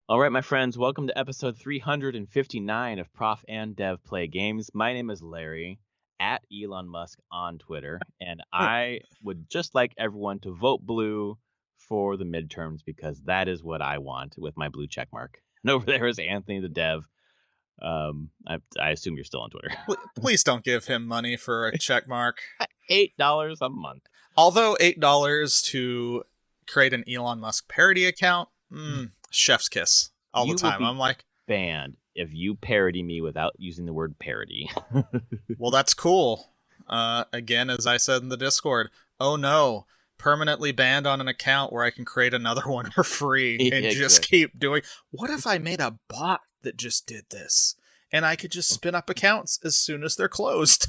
All right, my friends, welcome to episode 359 of Prof and Dev Play Games. My name is Larry, at Elon Musk on Twitter, and I would just like everyone to vote blue for the midterms because that is what I want with my blue check mark. And over there is Anthony the Dev. I assume you're still on Twitter. Please don't give him money for a check mark. $8 a month. Although $8 to create an Elon Musk parody account, chef's kiss all the time. I'm like, banned if you parody me without using the word parody. well, that's cool. Again, as I said in the Discord, oh no, permanently banned on an account where I can create another one for free and just keep doing. What if I made a bot that just did this and I could just spin up accounts as soon as they're closed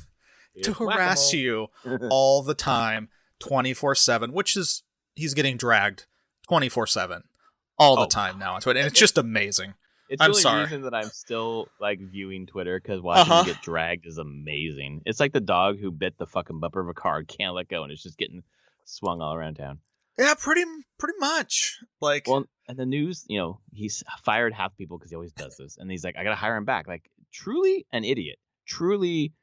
to harass you all the time, 24/7, which is he's getting dragged 24/7 all the time now on Twitter, and it's just amazing. It's the only reason that I'm still like viewing Twitter, because watching him get dragged is amazing. It's like the dog who bit the fucking bumper of a car, can't let go, and it's just getting swung all around town. Yeah, pretty much. Like, well, and the news, he's fired half people because he always does this, and he's like, I gotta hire him back. Like, truly an idiot, truly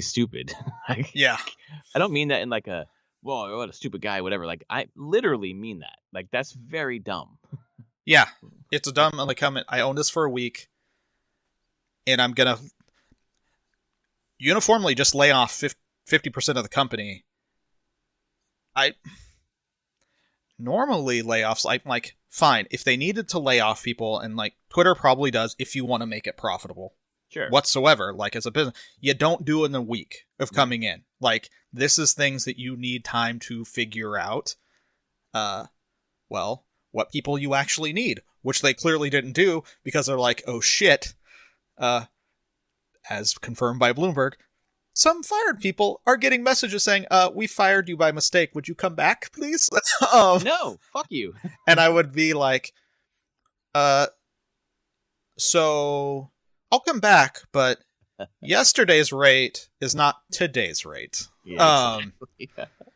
stupid. Like, yeah, I don't mean that in like a, well, what a stupid guy, whatever. Like, I literally mean that. Like, that's very dumb. Yeah, it's a dumb. Like, I own this for a week, and I'm gonna uniformly just lay off 50% of the company. Normally layoffs, I'm like, fine, if they needed to lay off people, and like Twitter probably does, if you want to make it profitable, sure, whatsoever, like as a business, you don't do it in a week of coming in. Like, this is things that you need time to figure out. Well, what people you actually need, which they clearly didn't do, because they're like, oh shit, as confirmed by Bloomberg, some fired people are getting messages saying, we fired you by mistake. Would you come back, please? No, fuck you. And I would be like, so I'll come back, but yesterday's rate is not today's rate. Yeah, exactly.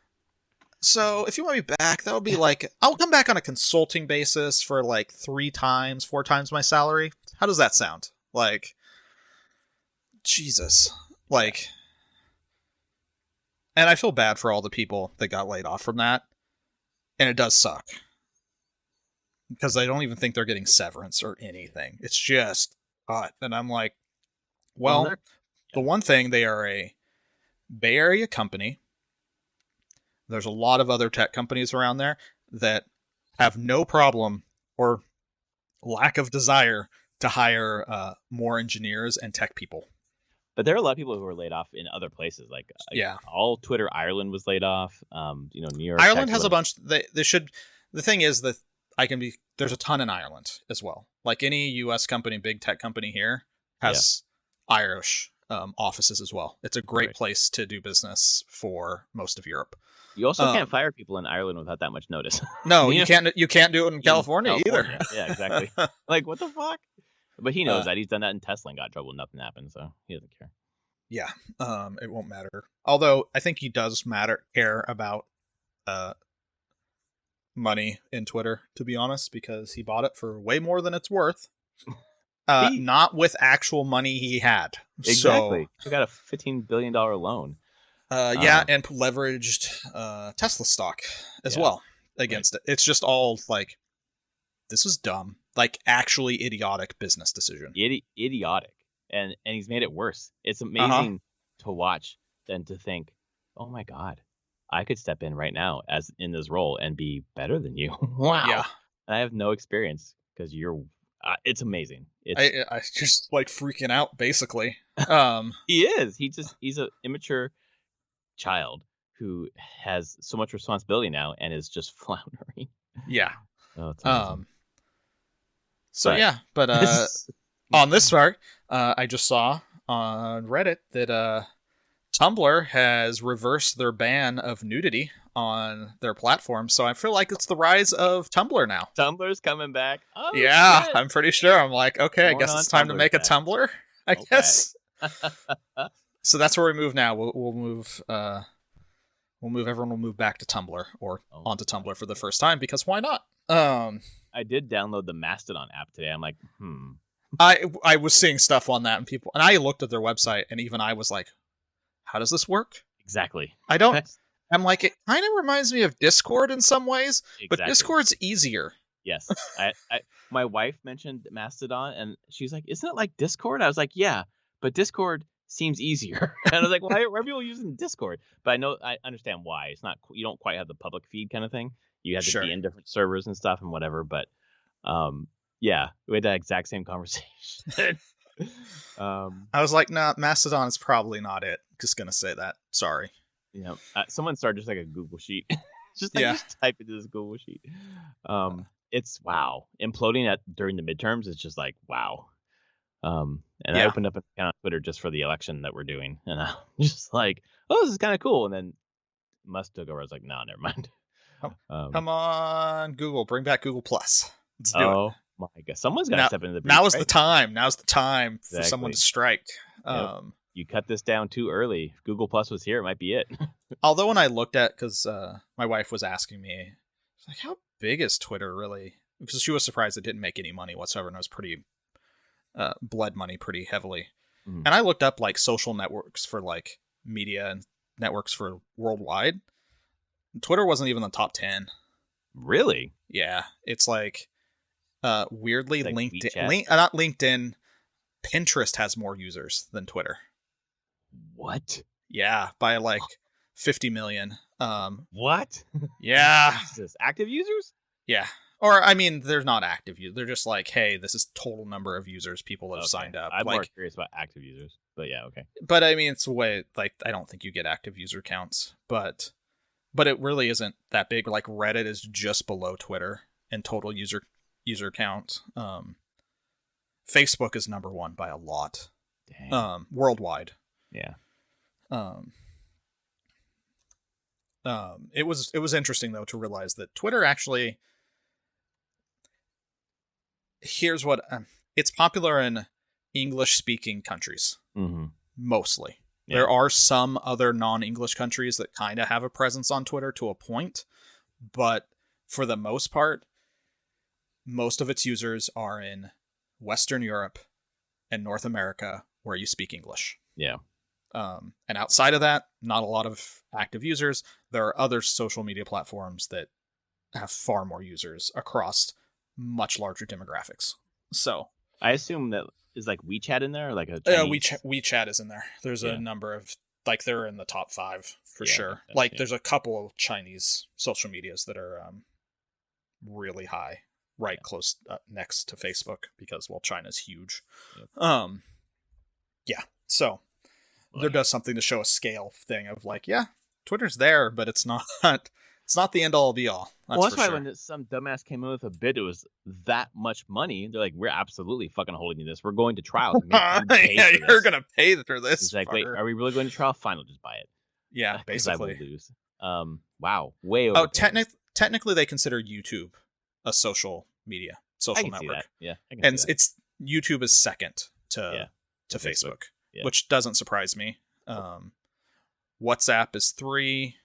So if you want me back, that would be like, I'll come back on a consulting basis for like 4 times my salary. How does that sound? Like, Jesus. Like, and I feel bad for all the people that got laid off from that. And it does suck. Because I don't even think they're getting severance or anything. It's just, and I'm like, well, the one thing, they are a Bay Area company. There's a lot of other tech companies around there that have no problem or lack of desire to hire more engineers and tech people. But there are a lot of people who were laid off in other places. Like, all Twitter Ireland was laid off. New York. Ireland has a bunch. They should. The thing is that there's a ton in Ireland as well. Like any U.S. company, big tech company here has Irish offices as well. It's a great place to do business for most of Europe. You also can't fire people in Ireland without that much notice. No, you can't do it in California either. Yeah, exactly. Like, what the fuck? But he knows that. He's done that in Tesla and got in trouble. Nothing happened, so he doesn't care. Yeah, it won't matter. Although I think he does care about money in Twitter, to be honest, because he bought it for way more than it's worth. Not with actual money he had. Exactly. So, he got a $15 billion loan. And leveraged Tesla stock as well against it. It's just all like, this is dumb. Like, actually idiotic business decision. Idiotic. And he's made it worse. It's amazing to watch than to think, oh my God, I could step in right now as in this role and be better than you. Wow. Yeah. And I have no experience because you're. It's amazing. I just like freaking out, basically. He is. He's an immature child who has so much responsibility now and is just floundering. Yeah. Oh, it's amazing. But on this part, I just saw on Reddit that Tumblr has reversed their ban of nudity on their platform, so I feel like it's the rise of Tumblr now. Tumblr's coming back. Oh, yeah, shit. I'm pretty sure. I'm like, okay, I guess it's time to make a Tumblr, I guess. So that's where we move now. We'll move. Everyone will move back to Tumblr or onto Tumblr for the first time, because why not? I I did download the Mastodon app today. I'm like, I was seeing stuff on that and people, and I looked at their website and even I was like, how does this work? exactly. I don't. I'm like, it kind of reminds me of Discord in some ways, but Exactly. Discord's easier. Yes. My wife mentioned Mastodon, and she's like, "Isn't it like Discord?" I was like, "Yeah, but Discord seems easier." And I was like, "Why are people using Discord?" But I understand why. It's not, you don't quite have the public feed kind of thing. You have to Sure. be in different servers and stuff and whatever. But yeah, we had that exact same conversation. I was like, nah, Mastodon is probably not it. Just gonna say that. Sorry. You know, someone started just like a Google sheet. Just type into this Google sheet. It's wow. Imploding during the midterms is just like wow. And I opened up an account on Twitter just for the election that we're doing, and I'm just like, oh, this is kind of cool. And then Musk took over. I was like, no, never mind. Come on, Google, bring back Google Plus. Let's do it. Oh my god, someone's got to step into the breach. Now is the time. Now's the time for someone to strike. Yep. You cut this down too early. If Google Plus was here, it might be it. Although when I looked at, because my wife was asking me, like, how big is Twitter really? Because she was surprised it didn't make any money whatsoever, and it was pretty bled money pretty heavily. And I looked up like social networks for like media and networks for worldwide. Twitter wasn't even the top 10. Really? Yeah, it's like weirdly like LinkedIn, not LinkedIn. Pinterest has more users than Twitter. What? Yeah, by like 50 million. What? Yeah. Jesus. Active users? Yeah. Or, I mean, they're not active users. They're just like, hey, this is total number of users people have signed up. I'm like, more curious about active users. But yeah, okay. But I mean, it's a way, like, I don't think you get active user counts. But it really isn't that big. Like, Reddit is just below Twitter in total user count. Facebook is number one by a lot. Dang. Worldwide. Yeah. It was interesting though to realize that Twitter actually, here's what it's popular in English speaking countries. Mostly. Yeah. There are some other non-English countries that kind of have a presence on Twitter to a point, but for the most part, most of its users are in Western Europe and North America where you speak English. Yeah. And outside of that, not a lot of active users. There are other social media platforms that have far more users across much larger demographics. So I assume that is like WeChat in there, or like a Chinese... WeChat is in there. There's a number of, like, they're in the top 5 for sure. Like there's a couple of Chinese social medias that are really high, close next to Facebook, because China's huge. Yeah. So there does something to show a scale thing of like, yeah, Twitter's there, but it's not the end all be all. That's why when some dumbass came in with a bid, it was that much money. They're like, we're absolutely fucking holding you this. We're going to trial. You're gonna pay for this. He's like, wait, are we really going to trial? Fine, I'll just buy it. Yeah, basically. I will lose. Way over. Oh, technically, they consider YouTube a social network. See that. Yeah, and it's YouTube is second to Facebook. Yeah. Which doesn't surprise me. WhatsApp is 3.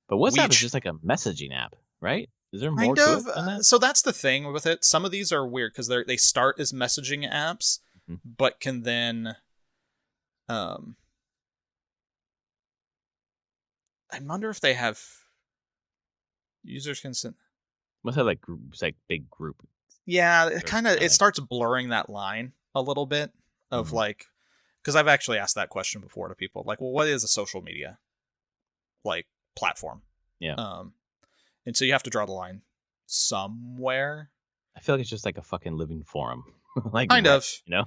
But WhatsApp is just like a messaging app, right? Is there more to it than that? So that's the thing with it. Some of these are weird because they start as messaging apps, but can then... I wonder if they have... Users can send... Must have like groups, like big group. Yeah, it starts blurring that line a little bit. Of like, because I've actually asked that question before to people, like, well, what is a social media like platform? Yeah. And so you have to draw the line somewhere. I feel like it's just like a fucking living forum, like kind of, you know.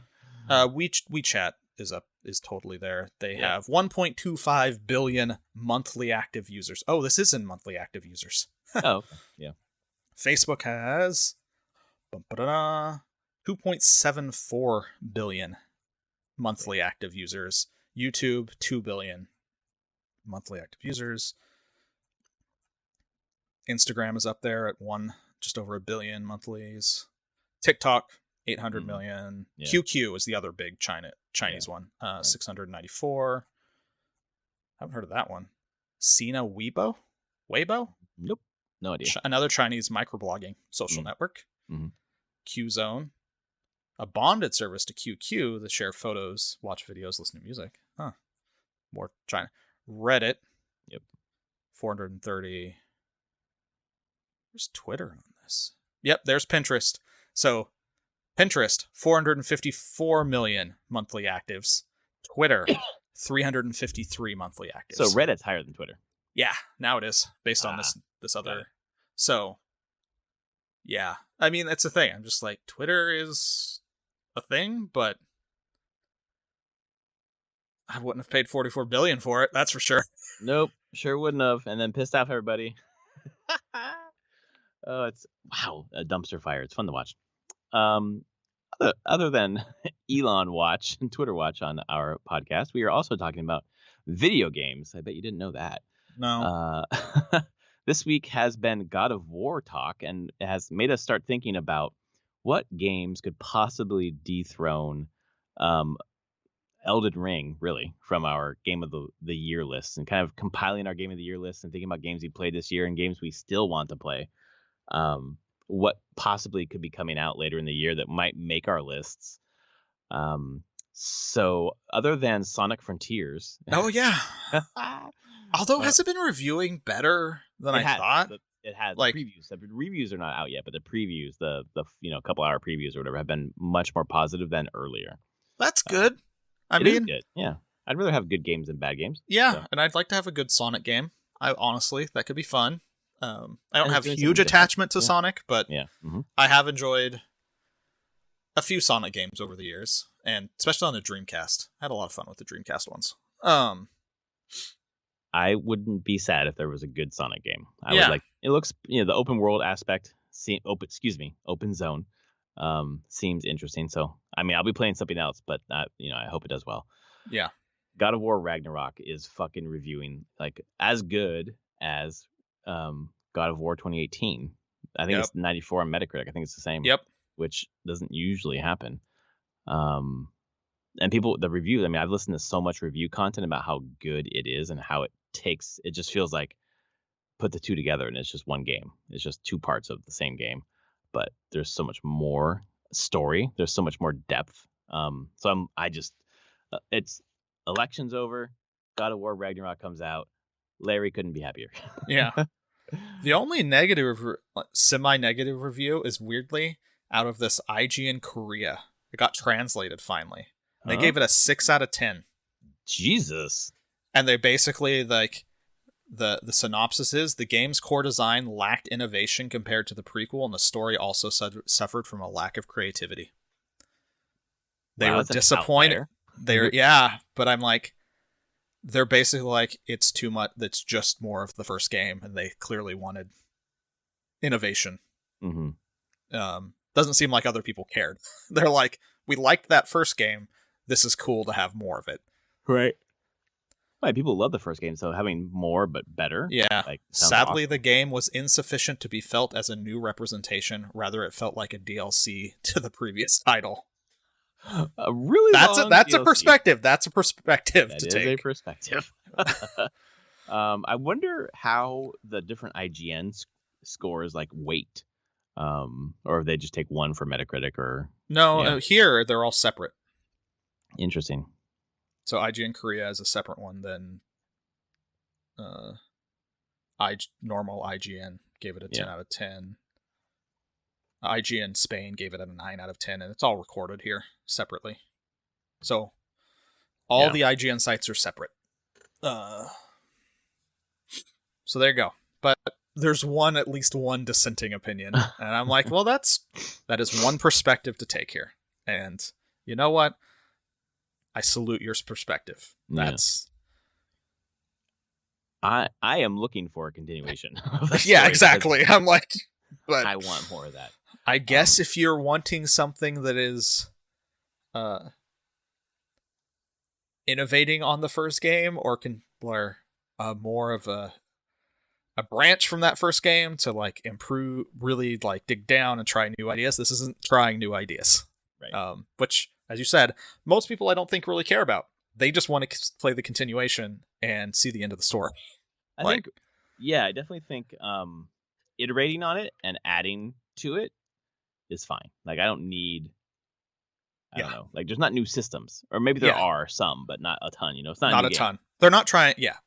WeChat is totally there. They have 1.25 billion monthly active users. Oh, this isn't monthly active users. Oh, okay. Yeah. Facebook has 2.74 billion monthly active users. YouTube, 2 billion monthly active users. Instagram is up there at just over 1 billion monthlies. TikTok, 800 million. Yeah. QQ is the other big Chinese one. 694. Haven't heard of that one. Sina Weibo? Nope. No idea. Another Chinese microblogging social network. Mm-hmm. QZone, a bonded service to QQ that share photos, watch videos, listen to music. Huh. More China. Reddit. Yep. 430. There's Twitter on this. Yep, there's Pinterest. So Pinterest, 454 million monthly actives. Twitter, 353 monthly actives. So Reddit's higher than Twitter. Yeah, now it is based on this other. So yeah, I mean that's the thing. I'm just like, Twitter is a thing, but I wouldn't have paid 44 billion for it. That's for sure. Nope, sure wouldn't have. And then pissed off everybody. Oh, it's a dumpster fire. It's fun to watch. Other than Elon Watch and Twitter Watch on our podcast, we are also talking about video games. I bet you didn't know that. No. This week has been God of War talk, and it has made us start thinking about what games could possibly dethrone Elden Ring, really, from our Game of the Year list, and kind of compiling our Game of the Year list and thinking about games we played this year and games we still want to play. What possibly could be coming out later in the year that might make our lists. So other than Sonic Frontiers. Oh, yeah. Although, has it been reviewing better than I thought? It has. Like, previews. The reviews are not out yet, but the previews, the couple hour previews or whatever, have been much more positive than earlier. That's good. It is good. Yeah. I'd rather have good games than bad games. Yeah, so. And I'd like to have a good Sonic game. Honestly, that could be fun. I don't have huge attachment to Sonic, but I have enjoyed a few Sonic games over the years, and especially on the Dreamcast. I had a lot of fun with the Dreamcast ones. I wouldn't be sad if there was a good Sonic game. I would like it. Looks, the open world aspect, open zone, seems interesting. So, I mean, I'll be playing something else, but I hope it does well. Yeah. God of War Ragnarok is fucking reviewing like as good as God of War 2018. I think it's 94 on Metacritic. I think it's the same. Yep. Which doesn't usually happen. And people, the reviews, I mean, I've listened to so much review content about how good it is and how it just feels like put the two together and it's just one game. It's just two parts of the same game, but there's so much more story. There's so much more depth. It's election's over. God of War Ragnarok comes out. Larry couldn't be happier. Yeah. The only semi-negative review is weirdly out of this IGN Korea. It got translated finally. They gave it a 6 out of 10. Jesus. And they basically, like, the synopsis is, the game's core design lacked innovation compared to the prequel, and the story also suffered from a lack of creativity. They were disappointed. But I'm like, they're basically like, it's too much, that's just more of the first game, and they clearly wanted innovation. Mm-hmm. Doesn't seem like other people cared. They're like, we liked that first game, this is cool to have more of it. Right. Right, people love the first game, so having more but better. Yeah. Sadly, the game was insufficient to be felt as a new representation. Rather, it felt like a DLC to the previous title. That's a perspective. That's a perspective to take. That is a perspective. I wonder how the different IGN scores like weight, or if they just take one for Metacritic or no. Here they're all separate. Interesting. So IGN Korea is a separate one than normal IGN gave it a 10 out of 10. IGN Spain gave it a 9 out of 10, and it's all recorded here separately. So all the IGN sites are separate. So there you go. But there's at least one dissenting opinion, and I'm like, well, that is one perspective to take here. And you know what? I salute your perspective. That's. I am looking for a continuation. Yeah, exactly. I'm like, but I want more of that. I guess if you're wanting something that is innovating on the first game, or more of a branch from that first game to like improve, really like dig down and try new ideas. This isn't trying new ideas, right? Which, as you said, most people I don't think really care about. They just want to play the continuation and see the end of the story. I definitely think iterating on it and adding to it is fine. Like I don't need, I don't Yeah. know, like there's not new systems, or maybe there Yeah. are some, but not a ton. You know, it's not a Not new a game. ton. They're not trying. Yeah.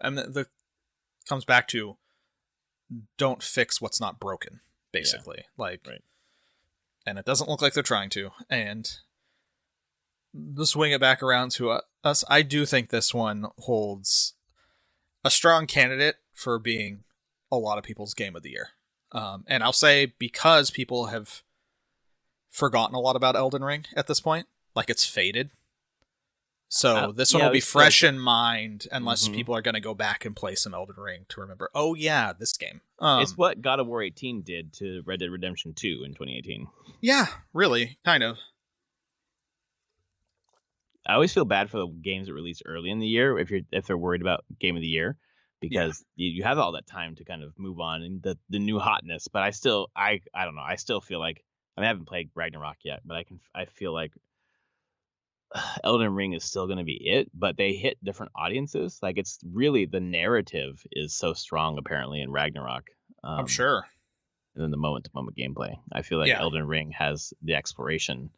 And the comes back to don't fix what's not broken, basically. Like, Right. and it doesn't look like they're trying to. And to swing it back around to us, I do think this one holds a strong candidate for being a lot of people's game of the year. And I'll say because people have forgotten a lot about Elden Ring at this point, like it's faded. So this one will be fresh in mind unless people are going to go back and play some Elden Ring to remember, oh yeah, this game. It's what God of War 18 did to Red Dead Redemption 2 in 2018. Yeah, really, kind of. I always feel bad for the games that release early in the year if they're worried about Game of the Year, because you have all that time to kind of move on and the new hotness. But I don't know. I still feel like, I mean, I haven't played Ragnarok yet, but I feel like Elden Ring is still going to be it, but they hit different audiences. Like it's really, the narrative is so strong apparently in Ragnarok. I'm sure. And then the moment-to-moment gameplay. I feel like Elden Ring has the exploration.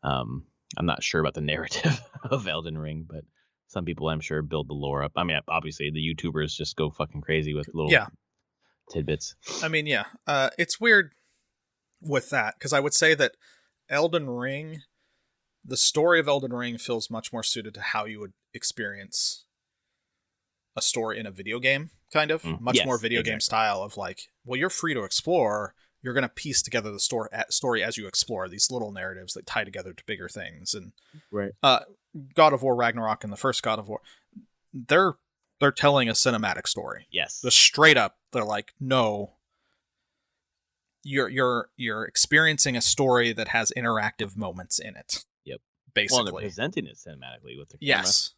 I'm not sure about the narrative of Elden Ring, but some people I'm sure build the lore up. I mean, obviously the YouTubers just go fucking crazy with little tidbits. I mean, it's weird with that because I would say that Elden Ring, the story of Elden Ring feels much more suited to how you would experience a story in a video game, kind of. Much more video game style of like, well, you're free to explore. You're going to piece together the story as you explore these little narratives that tie together to bigger things. And God of War Ragnarok and the first God of War, they're telling a cinematic story. Yes. The straight up, they're like, no, you're experiencing a story that has interactive moments in it. Yep. Basically. Well, they're presenting it cinematically with the camera. Yes.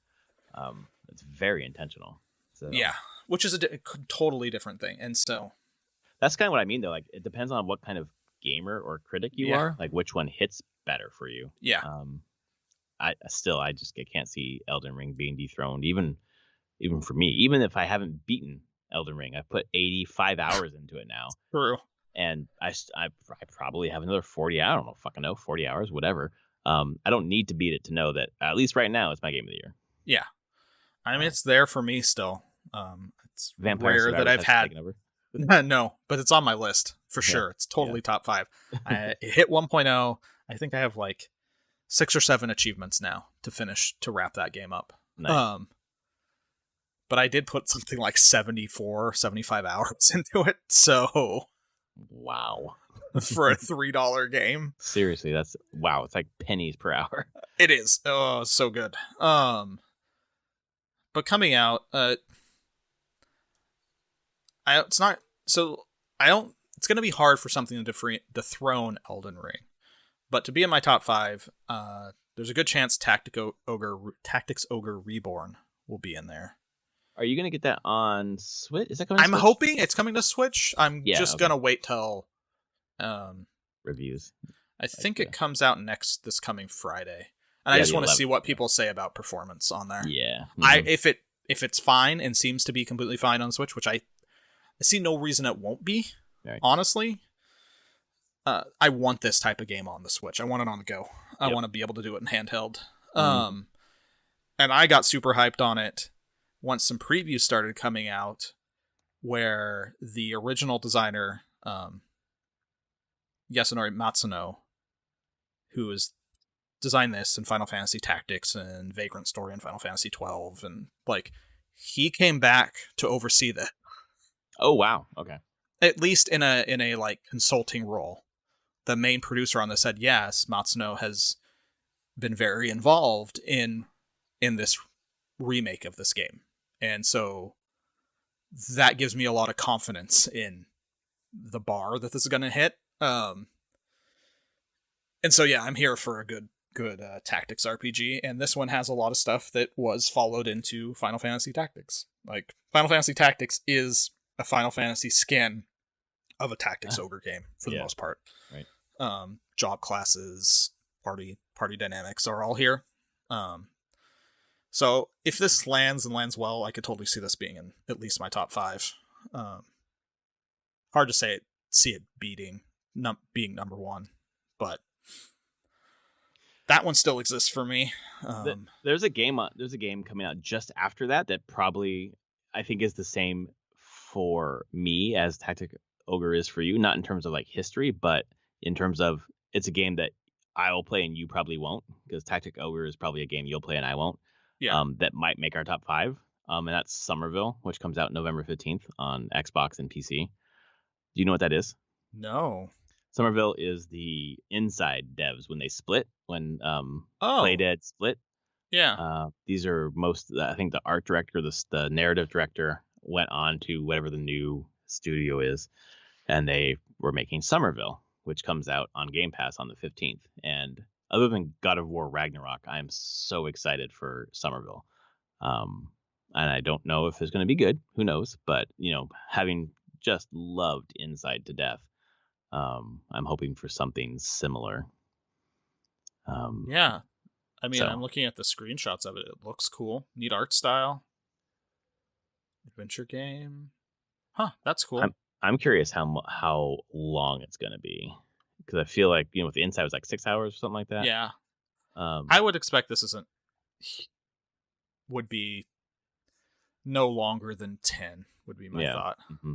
It's very intentional. So. Yeah. Which is a totally different thing. And so that's kind of what I mean, though. Like, it depends on what kind of gamer or critic you are. Like, which one hits better for you. Yeah. I can't see Elden Ring being dethroned, even for me. Even if I haven't beaten Elden Ring, I've put 85 hours into it now. True. And I probably have another 40. I don't know, fucking know, 40 hours, whatever. I don't need to beat it to know that at least right now it's my game of the year. Yeah. I mean, it's there for me still. It's Vampire rare that I've had. No, but it's on my list for sure. It's totally top 5. It hit 1.0. I think I have like 6 or 7 achievements now to wrap that game up. Nice. But I did put something like 74, 75 hours into it. So wow. For a $3 game. Seriously, that's wow. It's like pennies per hour. It is. Oh, so good. But coming out, it's going to be hard for something to dethrone Elden Ring. But to be in my top 5, there's a good chance Tactics Ogre Reborn will be in there. Are you going to get that on Switch? Is that coming to Switch? I'm hoping it's coming to Switch. I'm just going to wait till reviews. I think it comes out this coming Friday. And I just want to see what people say about performance on there. Yeah. Mm-hmm. If it's fine and seems to be completely fine on Switch, which I see no reason it won't be, honestly. I want this type of game on the Switch. I want it on the go. I want to be able to do it in handheld. And I got super hyped on it once some previews started coming out where the original designer, Yasunori Matsuno, who has designed this in Final Fantasy Tactics and Vagrant Story in Final Fantasy 12, and like he came back to oversee that. Oh wow, okay. At least in a like consulting role. The main producer on this said, yes, Matsuno has been very involved in this remake of this game. And so that gives me a lot of confidence in the bar that this is going to hit. And so, yeah, I'm here for a good tactics RPG. And this one has a lot of stuff that was followed into Final Fantasy Tactics. Like, Final Fantasy Tactics is a Final Fantasy skin of a tactics ogre game for the most part. Right. Job classes, party dynamics are all here. So if this lands well, I could totally see this being in at least my top 5. hard to see it being number one, but that one still exists for me. There's a game coming out just after that probably I think is the same for me as Tactic Ogre is for you, not in terms of like history, but in terms of it's a game that I will play and you probably won't, because Tactic Ogre is probably a game you'll play and I won't. Yeah. That might make our top 5. And that's Somerville, which comes out November 15th on Xbox and PC. Do you know what that is? No. Somerville is the Inside devs when they split, when Oh. Playdead split. Yeah. These are I think the art director, the narrative director went on to whatever the new studio is, and they were making Somerville, which comes out on Game Pass on the 15th. And other than God of War Ragnarok, I am so excited for Somerville. And I don't know if it's going to be good. Who knows? But, having just loved Inside to death, I'm hoping for something similar. Yeah. I mean, I'm looking at the screenshots of it. It looks cool. Neat art style. Adventure game. Huh, that's cool. I'm curious how long it's going to be, because I feel like, with the Inside it was like 6 hours or something like that. Yeah. I would expect this would be no longer than 10 would be my thought. Mm-hmm.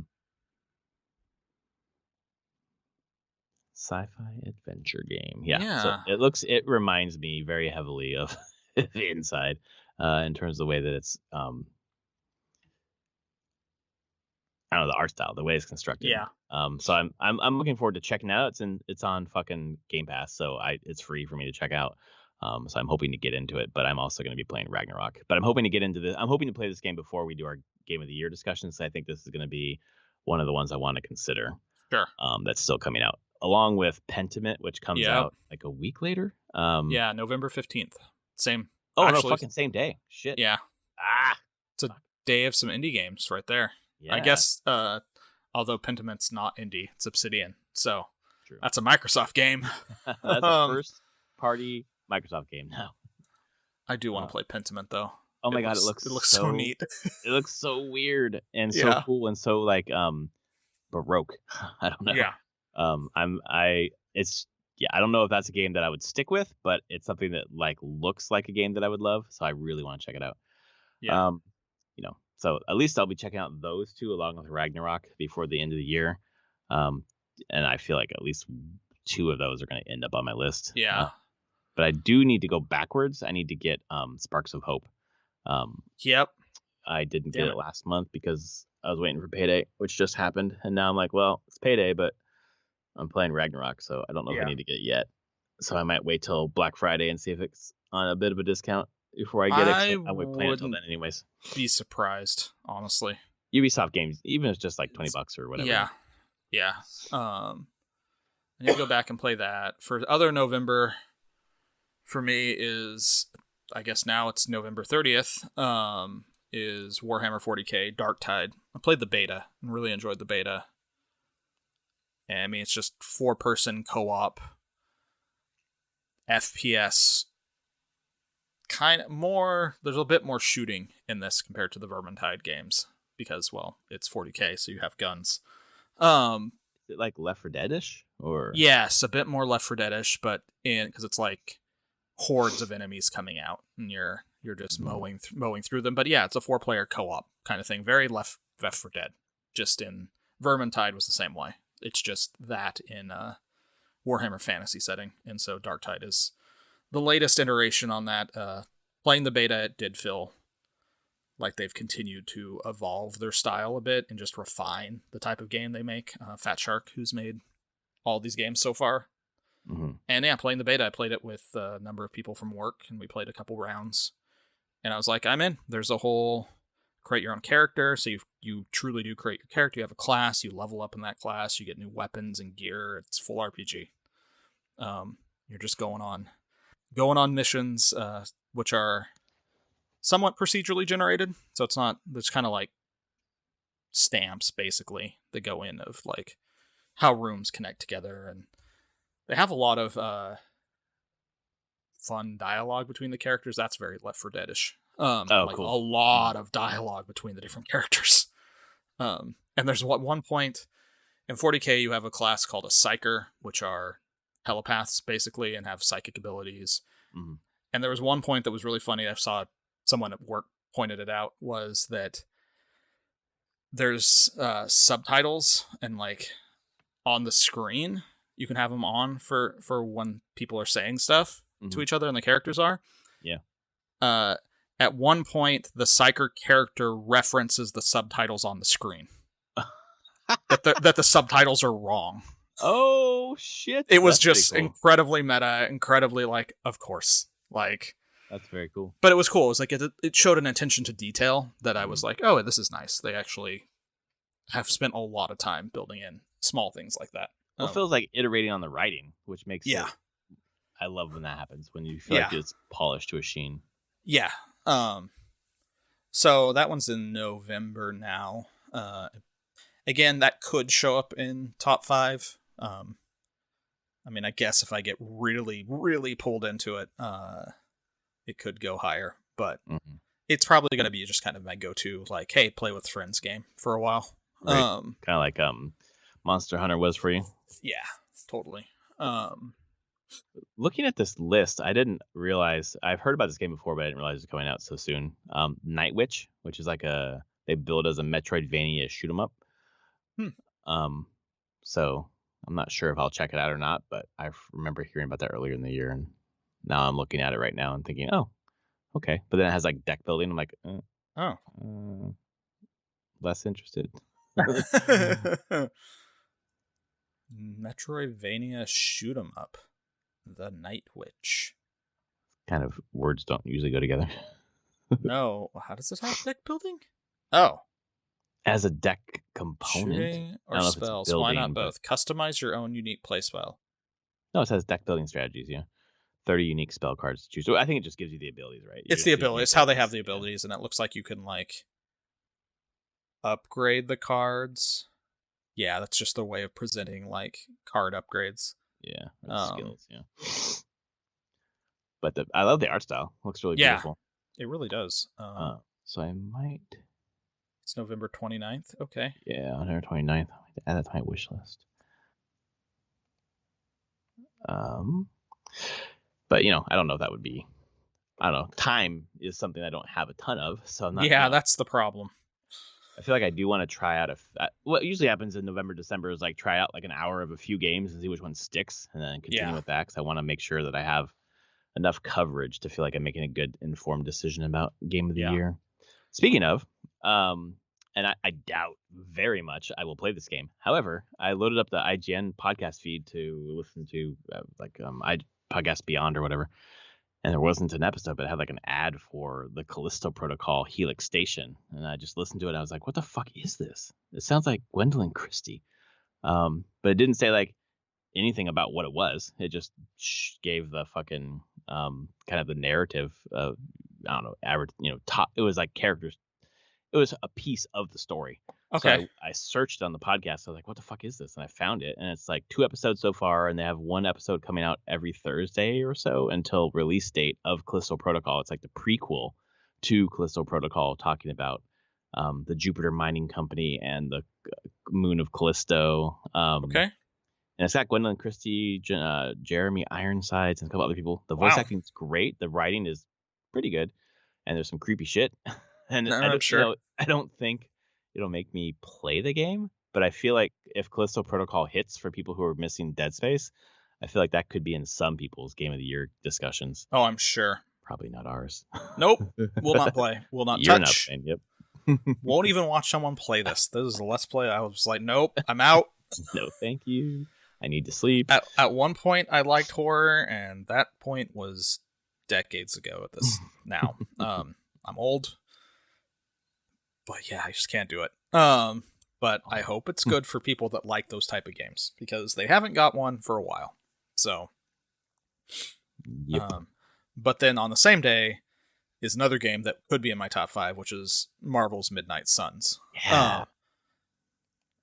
Sci-fi adventure game. So it reminds me very heavily of the Inside, in terms of the way that it's I don't know, the art style, the way it's constructed. Yeah. So I'm looking forward to checking it out. It's on fucking Game Pass, so it's free for me to check out. So I'm hoping to get into it, but I'm also going to be playing Ragnarok. But I'm hoping to get into this. I'm hoping to play this game before we do our Game of the Year discussion. So I think this is going to be one of the ones I want to consider. Sure. That's still coming out, along with Pentiment, which comes out like a week later. Yeah, November 15th. Same. Oh, actually, no, fucking same day. Shit. Yeah. It's a day of some indie games right there. Yeah. I guess, although Pentiment's not indie, it's Obsidian. So True. That's a Microsoft game. That's a first party Microsoft game now. I do want to play Pentiment though. Oh my god, it looks so neat. It looks so weird and so cool and so like baroque. I don't know. Yeah. I don't know if that's a game that I would stick with, but it's something that like looks like a game that I would love, so I really want to check it out. Yeah. So at least I'll be checking out those two along with Ragnarok before the end of the year. And I feel like at least 2 of those are going to end up on my list. Yeah. But I do need to go backwards. I need to get Sparks of Hope. Yep. I didn't get it last month because I was waiting for payday, which just happened. And now I'm like, well, it's payday, but I'm playing Ragnarok, so I don't know if I need to get it yet. So I might wait till Black Friday and see if it's on a bit of a discount before I get it. I would plan until then anyways. Be surprised, honestly. Ubisoft games, even if it's just like $20 or whatever. Yeah. I need to go back and play that. For other November, for me is, I guess now it's November 30th, is Warhammer 40k Darktide. I played the beta and really enjoyed the beta. And I mean, it's just 4-person co-op FPS. Kind of more, there's a bit more shooting in this compared to the Vermintide games because, well, it's 40k, so you have guns. Is it like Left 4 Dead-ish? Or yes, a bit more Left 4 Dead-ish, but because it's like hordes of enemies coming out and you're just mowing through them. But yeah, it's a 4-player co-op kind of thing, very Left 4 Dead. Just in Vermintide was the same way. It's just that in a Warhammer Fantasy setting, and so Darktide is the latest iteration on that. Playing the beta, it did feel like they've continued to evolve their style a bit and just refine the type of game they make. Fat Shark, who's made all these games so far. Mm-hmm. And yeah, playing the beta, I played it with a number of people from work, and we played a couple rounds. And I was like, I'm in. There's a whole create your own character, so you truly do create your character. You have a class, you level up in that class, you get new weapons and gear. It's full RPG. You're just going on missions, which are somewhat procedurally generated. So there's kind of like stamps basically that go in of like how rooms connect together, and they have a lot of fun dialogue between the characters. That's very Left 4 Dead-ish. Cool. A lot of dialogue between the different characters. And there's one point In 40k, you have a class called a Psyker, which are telepaths, basically, and have psychic abilities. Mhm. And there was one point that was really funny. I saw someone at work pointed it out, was that there's subtitles, and like on the screen, you can have them on for when people are saying stuff to each other and the characters are. Yeah. At one point, the Psyker character references the subtitles on the screen. that the subtitles are wrong. Oh shit! It was That's just pretty cool. incredibly meta, incredibly like, of course, like. That's very cool. But it was cool. It was like it showed an attention to detail that I was like, oh, this is nice. They actually have spent a lot of time building in small things like that. Well, it feels like iterating on the writing, which makes Yeah. it. I love when that happens, when you feel like it's polished to a sheen. Yeah. So that one's in November now. Again, that could show up in top 5. I mean, I guess if I get really, really pulled into it, it could go higher. But it's probably going to be just kind of my go-to, like, hey, play with friends game for a while. Right. Kind of like Monster Hunter was for you. Yeah, totally. Looking at this list, I didn't realize, I've heard about this game before, but I didn't realize it was coming out so soon. Night Witch, which is like they build as a Metroidvania shoot 'em up. So I'm not sure if I'll check it out or not, but I remember hearing about that earlier in the year, and now I'm looking at it right now and thinking, oh, okay. But then it has like deck building. I'm like, less interested. Metroidvania shoot 'em up. The Night Witch. Kind of words don't usually go together. No. How does it have deck building? Oh. As a deck component. Shooting or spells. Building, why not both? Customize your own unique play spell. No, it says deck building strategies, yeah. 30 unique spell cards to choose. So I think it just gives you the abilities, right? It's the abilities. It's how they have the abilities, and it looks like you can like upgrade the cards. Yeah, that's just the way of presenting like card upgrades. Yeah, skills. Yeah, but I love the art style. It looks really beautiful. It really does. So I might. It's November 29th. Okay. Yeah, on November 29th. Add that to my wish list. But I don't know if that would be. I don't know. Time is something I don't have a ton of, so I'm not. Yeah, that's the problem. I feel like I do want to try out what usually happens in November, December is like try out like an hour of a few games and see which one sticks, and then continue with that, because I want to make sure that I have enough coverage to feel like I'm making a good informed decision about game of the year. Speaking of, and I doubt very much I will play this game. However, I loaded up the IGN podcast feed to listen to Podcast Beyond or whatever. And there wasn't an episode, but it had like an ad for the Callisto Protocol Helix Station. And I just listened to it. And I was like, what the fuck is this? It sounds like Gwendolyn Christie. But it didn't say like anything about what it was. It just gave the fucking kind of the narrative of, I don't know, average, it was like characters. It was a piece of the story. Okay. So I searched on the podcast. I was like, what the fuck is this? And I found it. And it's like 2 episodes so far. And they have 1 episode coming out every Thursday or so until release date of Callisto Protocol. It's like the prequel to Callisto Protocol, talking about the Jupiter Mining Company and the moon of Callisto. Okay. And it's got Gwendolyn Christie, Jeremy Ironsides, and a couple other people. The voice acting is great. The writing is pretty good. And there's some creepy shit. And I'm sure. I don't think it'll make me play the game, but I feel like if Callisto Protocol hits for people who are missing Dead Space, I feel like that could be in some people's Game of the Year discussions. Oh, I'm sure. Probably not ours. Nope. Will not play. Will not You're touch. Not playing, yep. Won't even watch someone play this. This is a Let's Play. I was like, nope, I'm out. No, thank you. I need to sleep. At one point, I liked horror, and that point was decades ago at this now. I'm old. But yeah, I just can't do it. But I hope it's good for people that like those type of games, because they haven't got one for a while. So, yep. But then on the same day is another game that could be in my top 5, which is Marvel's Midnight Suns. Yeah.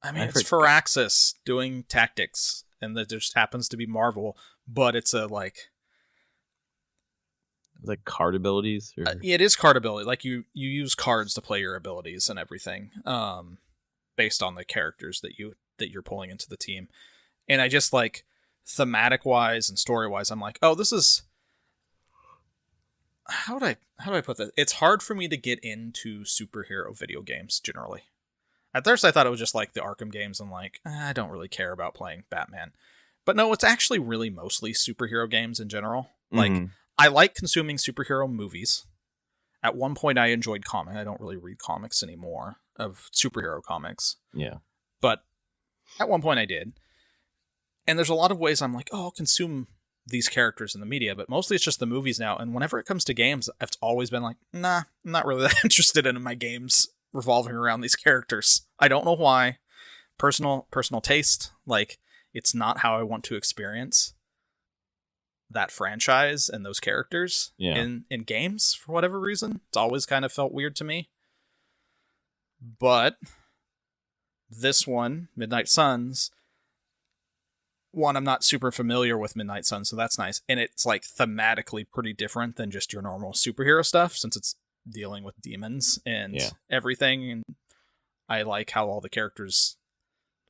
I mean, it's Firaxis doing tactics, and that just happens to be Marvel, but it's a like card abilities? Or? It is card ability. Like you use cards to play your abilities and everything, based on the characters that you that you're pulling into the team. And I just like thematic wise and story wise, I'm like, oh, this is how do I put this? It's hard for me to get into superhero video games generally. At first, I thought it was just like the Arkham games, and like I don't really care about playing Batman. But no, it's actually really mostly superhero games in general. Like I like consuming superhero movies. At one point, I enjoyed comics. I don't really read comics anymore of superhero comics. Yeah. But at one point, I did. And there's a lot of ways I'm like, oh, I'll consume these characters in the media, but mostly it's just the movies now. And whenever it comes to games, I've always been like, nah, I'm not really that interested in my games revolving around these characters. I don't know why. Personal taste. Like, it's not how I want to experience that franchise and those characters in games for whatever reason. It's always kind of felt weird to me. But this one, Midnight Suns, I'm not super familiar with Midnight Suns, so that's nice. And it's like thematically pretty different than just your normal superhero stuff, since it's dealing with demons and everything. And I like how all the characters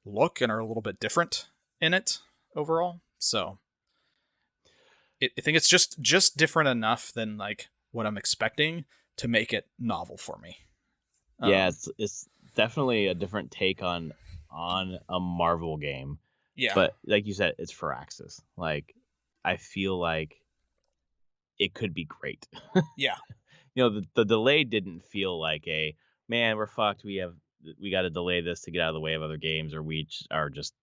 look and are a little bit different in it overall. So I think it's just different enough than like what I'm expecting to make it novel for me. Yeah, it's definitely a different take on a Marvel game. Yeah. But like you said, it's Firaxis. Like, I feel like it could be great. Yeah. The delay didn't feel like man, we're fucked. We got to delay this to get out of the way of other games, or we are just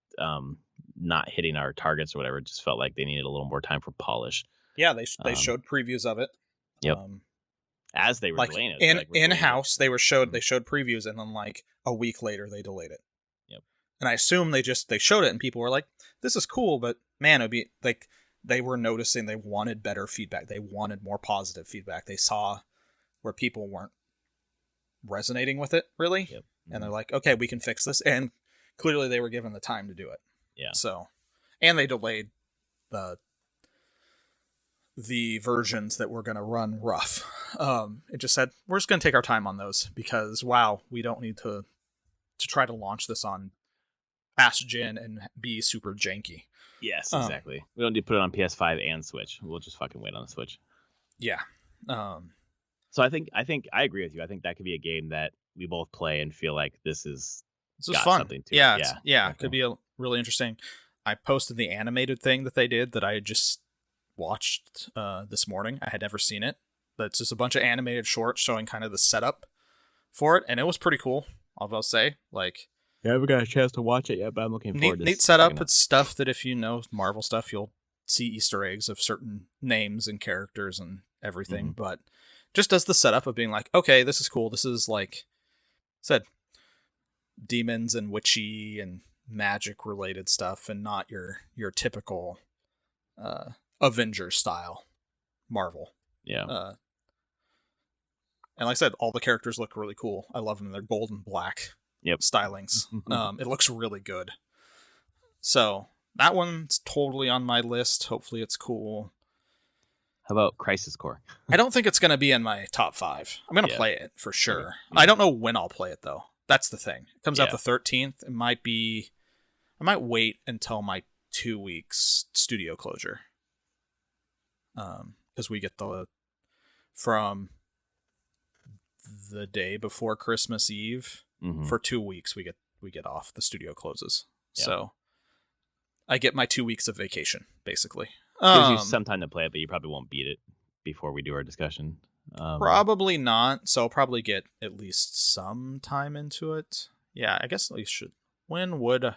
not hitting our targets or whatever. It just felt like they needed a little more time for polish. Yeah, they showed previews of it. Yep. As they were like delaying it. In house, they showed previews, and then like a week later they delayed it. Yep. And I assume they showed it, and people were like, "This is cool," but man, it'd be like they were noticing they wanted better feedback. They wanted more positive feedback. They saw where people weren't resonating with it really, and they're like, "Okay, we can fix this." And clearly, they were given the time to do it. Yeah. So, and they delayed the versions that were going to run rough. It just said, we're just going to take our time on those because, wow, we don't need to try to launch this on past gen and be super janky. Yes, exactly. We don't need to put it on PS5 and Switch. We'll just fucking wait on the Switch. Yeah. So I think I agree with you. I think that could be a game that we both play and feel like this is fun. Something to yeah, it. It could be really interesting. I posted the animated thing that they did that I had just watched this morning. I had never seen it. That's just a bunch of animated shorts showing kind of the setup for it, and it was pretty cool. I'll say, like, I haven't got a chance to watch it yet, but I'm looking forward to it. Neat setup. It's stuff that if you know Marvel stuff, you'll see Easter eggs of certain names and characters and everything. But just does the setup of being like, okay, this is cool. This is like said, demons and witchy and magic related stuff, and not your typical Avengers style Marvel. Yeah. And like I said, all the characters look really cool. I love them. They're gold and black stylings. It looks really good. So that one's totally on my list. Hopefully it's cool. How about Crisis Core? I don't think it's going to be in my top 5. I'm going to play it for sure. Yeah. I don't know when I'll play it though. That's the thing. It comes out the 13th. I might wait until my 2 weeks studio closure. Because we get from the day before Christmas Eve for 2 weeks we get off. The studio closes. So I get my 2 weeks of vacation basically. Gives you some time to play it, but you probably won't beat it before we do our discussion. Probably not. So I'll probably get at least some time into it. Yeah, I guess at least should. When would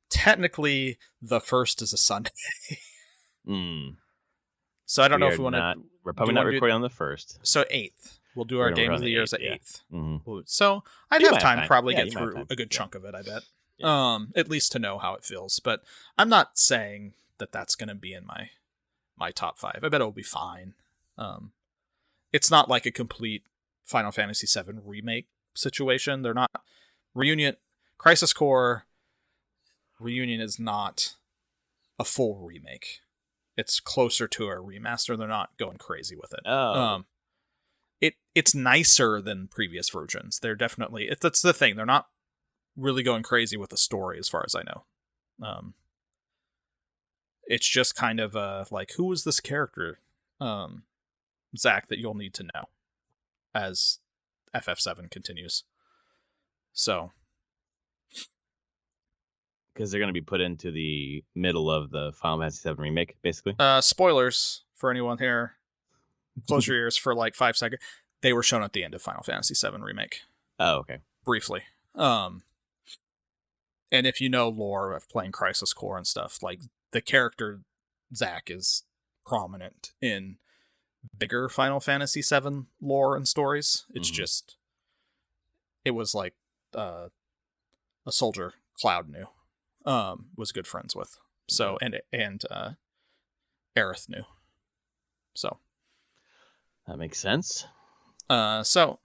technically the 1st is a Sunday. So I don't know if we want to. We're probably not recording on the 1st. So 8th. We'll do our Game of the Year as 8th. So I'd have time to probably get through a good chunk of it, I bet. At least to know how it feels. But I'm not saying that that's going to be in my top 5. I bet it'll be fine. It's not like a complete Final Fantasy VII remake situation. They're not Crisis Core Reunion is not a full remake. It's closer to a remaster. They're not going crazy with it. It's nicer than previous versions. They're definitely, that's the thing. They're not really going crazy with the story, as far as I know. It's just kind of like, who is this character, Zach, that you'll need to know as FF7 continues. So, because they're going to be put into the middle of the Final Fantasy VII remake, basically. Spoilers for anyone here. Close your ears for like 5 seconds. They were shown at the end of Final Fantasy VII remake. Oh, okay. Briefly. And if you know lore of playing Crisis Core and stuff, like the character Zack is prominent in bigger Final Fantasy VII lore and stories. It's just, it was like a soldier Cloud knew, was good friends with. So and Aerith knew. So that makes sense. So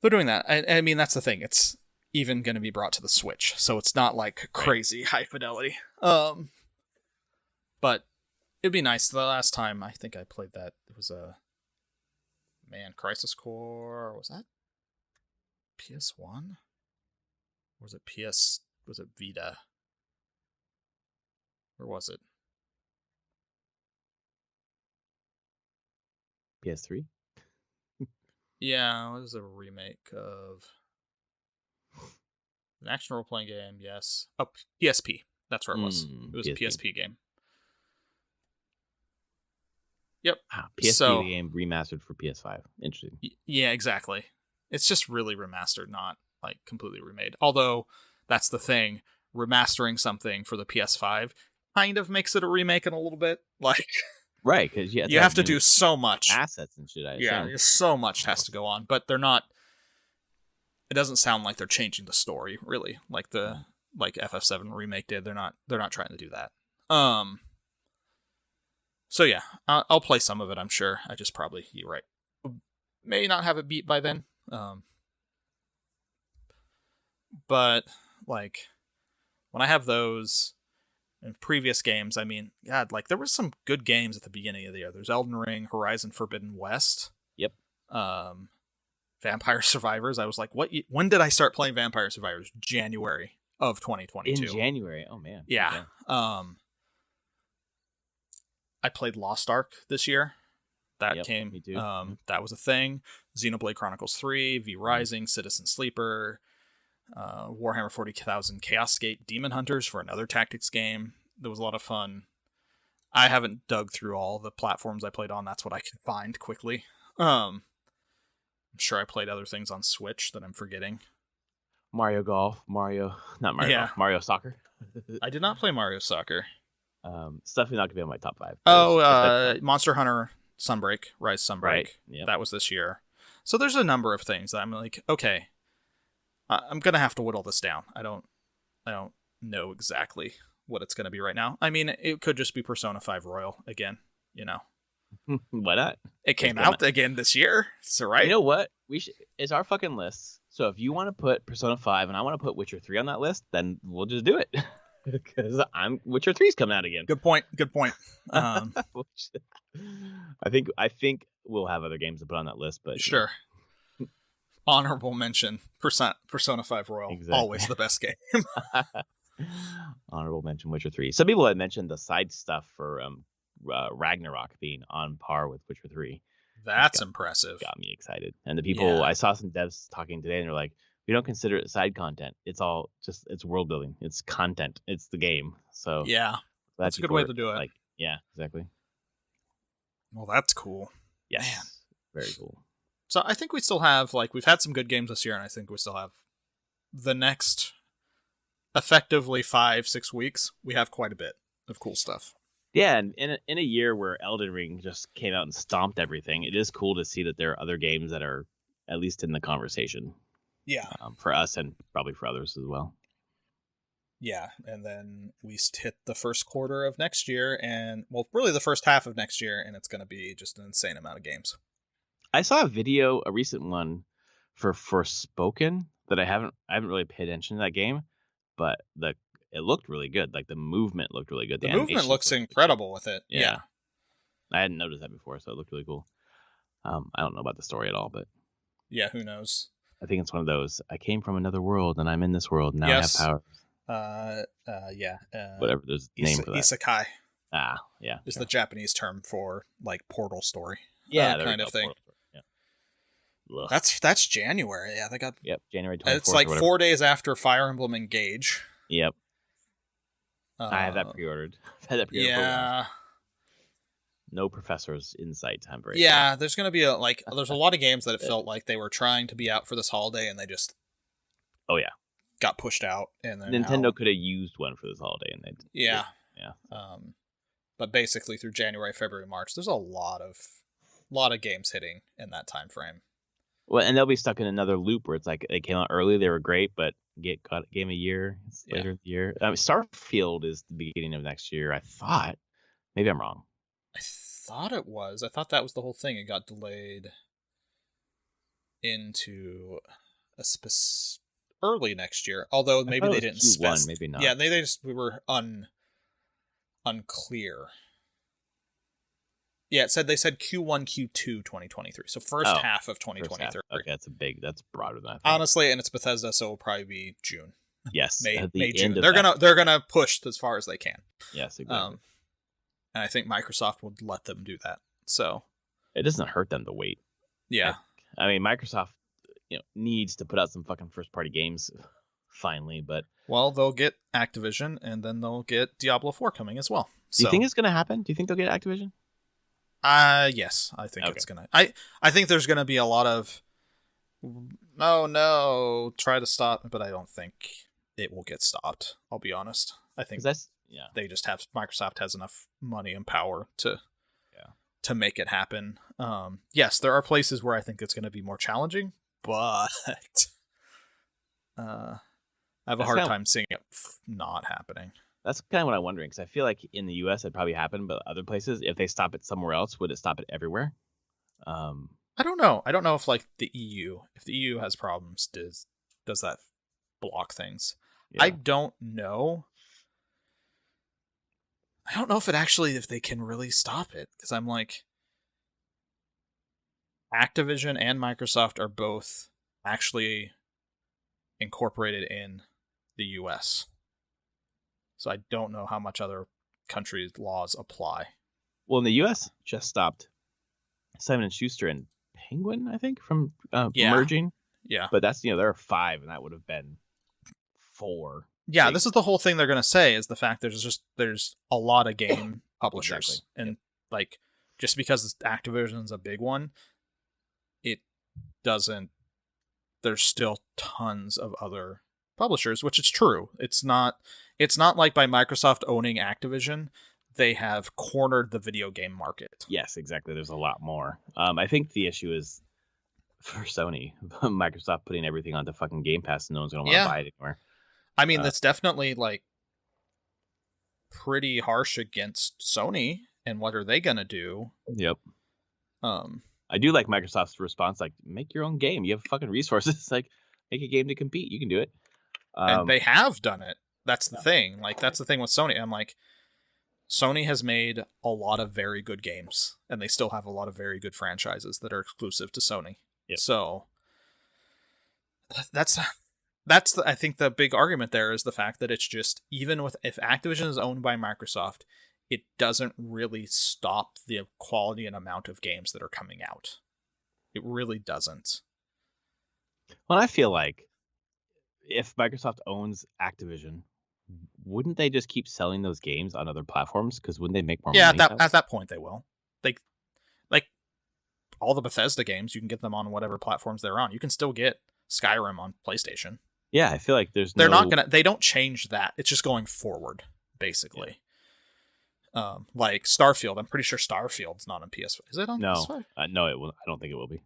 they're doing that. I mean, that's the thing. It's even going to be brought to the Switch, so it's not like crazy high fidelity. But it'd be nice. The last time I think I played that, it was Crisis Core. Was that PS1? Or was it PS? Was it Vita? Or was it PS3? Yeah, it was a remake of an action role-playing game, yes. Oh, PSP. That's where it was. It was PSP. A PSP game. Yep. Wow, PSP game remastered for PS5. Interesting. Yeah, exactly. It's just really remastered, not like completely remade. Although, that's the thing. Remastering something for the PS5 kind of makes it a remake in a little bit. Like... Right, because you have to do so much assets and shit. Yeah, so much has to go on, but they're not. It doesn't sound like they're changing the story really, like like FF7 remake did. They're not trying to do that. So yeah, I'll play some of it. I'm sure. I just probably, you're right, may not have it beat by then. But like when I have those. In previous games, I mean, God, like there were some good games at the beginning of the year. There's Elden Ring, Horizon Forbidden West. Yep. Vampire Survivors. I was like, what? When did I start playing Vampire Survivors? January of 2022. In January. Oh man. Yeah. Okay. I played Lost Ark this year. That came. Me too. That was a thing. Xenoblade Chronicles 3, V Rising, Citizen Sleeper. Warhammer 40,000 Chaos Gate Demon Hunters for another tactics game. That was a lot of fun. I haven't dug through all the platforms I played on. That's what I can find quickly. I'm sure I played other things on Switch that I'm forgetting. Mario Golf, Golf, Mario Soccer. I did not play Mario Soccer. It's definitely not gonna be on my top 5. Monster Hunter Sunbreak, Rise Sunbreak. Right. Yep. That was this year. So there's a number of things that I'm like, okay, I'm gonna have to whittle this down. I don't know exactly what it's gonna be right now. I mean, it could just be Persona 5 Royal again. You know, why not? It came out again this year, so right. You know what? It's our fucking list. So if you want to put Persona 5 and I want to put Witcher 3 on that list, then we'll just do it. Because Witcher 3's coming out again. Good point. I think we'll have other games to put on that list, but sure. Honorable mention, Persona 5 Royal, exactly. Always the best game. Honorable mention, Witcher 3. Some people had mentioned the side stuff for Ragnarok being on par with Witcher 3. That's impressive. Got me excited. And the people, I saw some devs talking today, and they're like, we don't consider it side content. It's all just, it's world building. It's content. It's the game. So yeah, that's a good way to do it. Like, yeah, exactly. Well, that's cool. Yes. Man. Very cool. So I think we still have, like, we've had some good games this year, and I think we still have the next effectively 5-6 weeks. We have quite a bit of cool stuff. Yeah, and in a year where Elden Ring just came out and stomped everything, it is cool to see that there are other games that are at least in the conversation. Yeah. For us and probably for others as well. Yeah, and then we hit the first quarter of next year, and, well, really the first half of next year, and it's going to be just an insane amount of games. I saw a recent one for Forspoken that I haven't really paid attention to that game, but it looked really good. Like the movement looked really good. The movement looks incredible with it. Yeah. I hadn't noticed that before, so it looked really cool. I don't know about the story at all, but yeah, who knows? I think it's one of those. I came from another world and I'm in this world and now I have Yes. power. Yeah. Whatever. There's a name for that. Isekai Yeah. is Sure. the Japanese term for like portal story. Yeah, there Kind we of go. thing. Yeah. Ugh. That's January. Yeah, they got. Yep. January 24th. It's like 4 days after Fire Emblem Engage. Yep. I have that pre-ordered. I've had that pre-ordered for a while. Yeah. No Professor's Insight. I'm very Yeah, there's gonna be there's a lot of games that it felt like they were trying to be out for this holiday and they just got pushed out. And then Nintendo could have used one for this holiday, and they yeah. Yeah. But basically through January, February, March, there's a lot of games hitting in that time frame. Well, and they'll be stuck in another loop where it's like they came out early, they were great, but get caught game a year. It's later in the year. Starfield is the beginning of next year. I thought. Maybe I'm wrong. I thought it was. I thought that was the whole thing. It got delayed into a early next year. Although maybe they didn't Q1, maybe not. Yeah, we were unclear. Yeah, they said Q1, Q2 2023. So first half of 2023. Okay, that's broader than I thought. Honestly, and it's Bethesda, so it'll probably be June. Yes, May June. They're gonna push as far as they can. Yes, exactly. And I think Microsoft would let them do that. So it doesn't hurt them to wait. Yeah. I mean, Microsoft, needs to put out some fucking first party games finally, but they'll get Activision and then they'll get Diablo 4 coming as well. Do you think it's gonna happen? Do you think they'll get Activision? Yes, I think it's gonna. I think there's gonna be a lot of no, try to stop, but I don't think it will get stopped. I'll be honest. I think they just have Microsoft has enough money and power to make it happen. Yes, there are places where I think it's gonna be more challenging, but I have a hard time seeing it not happening. That's kind of what I'm wondering, because I feel like in the U.S. it'd probably happen, but other places, if they stop it somewhere else, would it stop it everywhere? I don't know. I don't know if if the EU has problems, does that block things? Yeah. I don't know. I don't know if they can really stop it, because I'm like, Activision and Microsoft are both actually incorporated in the U.S., so I don't know how much other countries' laws apply. Well, in the U.S., just stopped Simon & Schuster and Penguin, I think, from merging. Yeah. But that's, there are 5, and that would have been 4. Yeah, this is the whole thing they're going to say, is the fact there's a lot of game publishers. Exactly. And, just because Activision's a big one, it doesn't... There's still tons of other publishers, which is true. It's not like by Microsoft owning Activision, they have cornered the video game market. Yes, exactly. There's a lot more. I think the issue is for Sony, Microsoft putting everything onto fucking Game Pass, and no one's going to want to buy it anymore. I mean, that's definitely pretty harsh against Sony, and what are they going to do? Yep. I do like Microsoft's response, make your own game. You have fucking resources. Make a game to compete. You can do it. And they have done it. That's the thing. That's the thing with Sony. I'm like, Sony has made a lot of very good games, and they still have a lot of very good franchises that are exclusive to Sony. Yep. So that's I think the big argument there is the fact that it's just, even if Activision is owned by Microsoft, it doesn't really stop the quality and amount of games that are coming out. It really doesn't. Well, I feel like if Microsoft owns Activision, wouldn't they just keep selling those games on other platforms? Because wouldn't they make more money? Yeah, at that point they will. Like all the Bethesda games, you can get them on whatever platforms they're on. You can still get Skyrim on PlayStation. Yeah, I feel like they don't change that. It's just going forward, basically. Yeah. Like Starfield, I'm pretty sure Starfield's not on PS5. Is it on PS5? No, it will. I don't think it will be.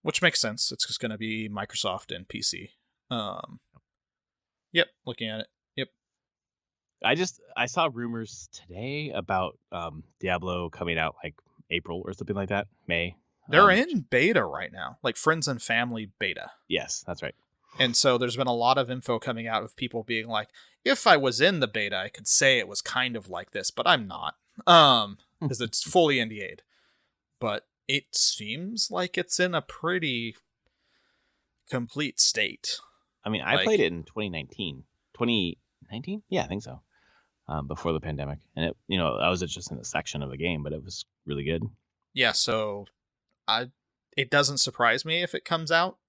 Which makes sense. It's just going to be Microsoft and PC. Yep, looking at it. Yep. I saw rumors today about Diablo coming out April or something like that, May. They're in beta right now, friends and family beta. Yes, that's right. And so there's been a lot of info coming out of people being like, if I was in the beta, I could say it was kind of like this, but I'm not. Because it's fully NDA'd. But it seems like it's in a pretty complete state. I mean, I played it in 2019. 2019? Yeah, I think so. Before the pandemic, and I was just in a section of the game, but it was really good. Yeah, so it doesn't surprise me if it comes out.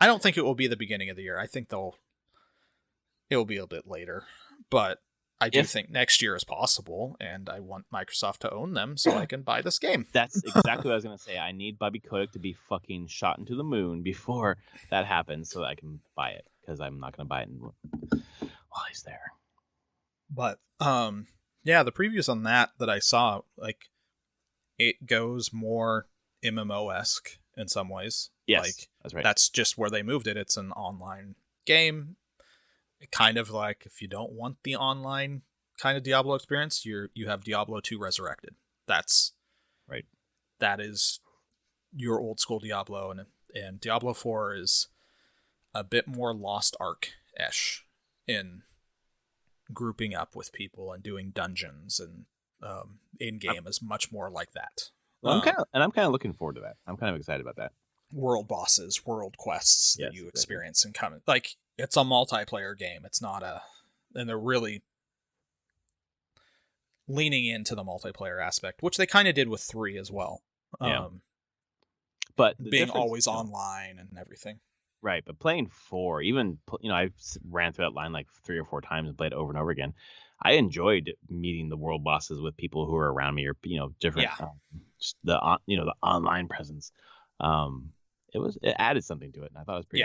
I don't think it will be the beginning of the year. I think it will be a bit later, but I do think next year is possible, and I want Microsoft to own them so I can buy this game. That's exactly what I was gonna say. I need Bobby Kotick to be fucking shot into the moon before that happens, so that I can buy it, because I'm not gonna buy it while he's there. But yeah, the previews on that I saw, like, it goes more MMO-esque in some ways. Yes, like, that's right. That's just where they moved it. It's an online game, kind of like, if you don't want the online kind of Diablo experience, you have Diablo 2 Resurrected. That's right. That is your old school Diablo, and Diablo 4 is a bit more Lost Ark-ish in grouping up with people and doing dungeons, and in-game is much more like that. Well, I'm kind of looking forward to that. I'm kind of excited about that. World bosses, world quests that you experience and come. Like, it's a multiplayer game. It's not and they're really leaning into the multiplayer aspect, which they kind of did with 3 as well. Yeah. But being always online and everything. Right, but playing 4, even I ran through that line like 3 or 4 times and played it over and over again. I enjoyed meeting the world bosses with people who are around me, or different. Just the online presence. It added something to it, and I thought it was pretty.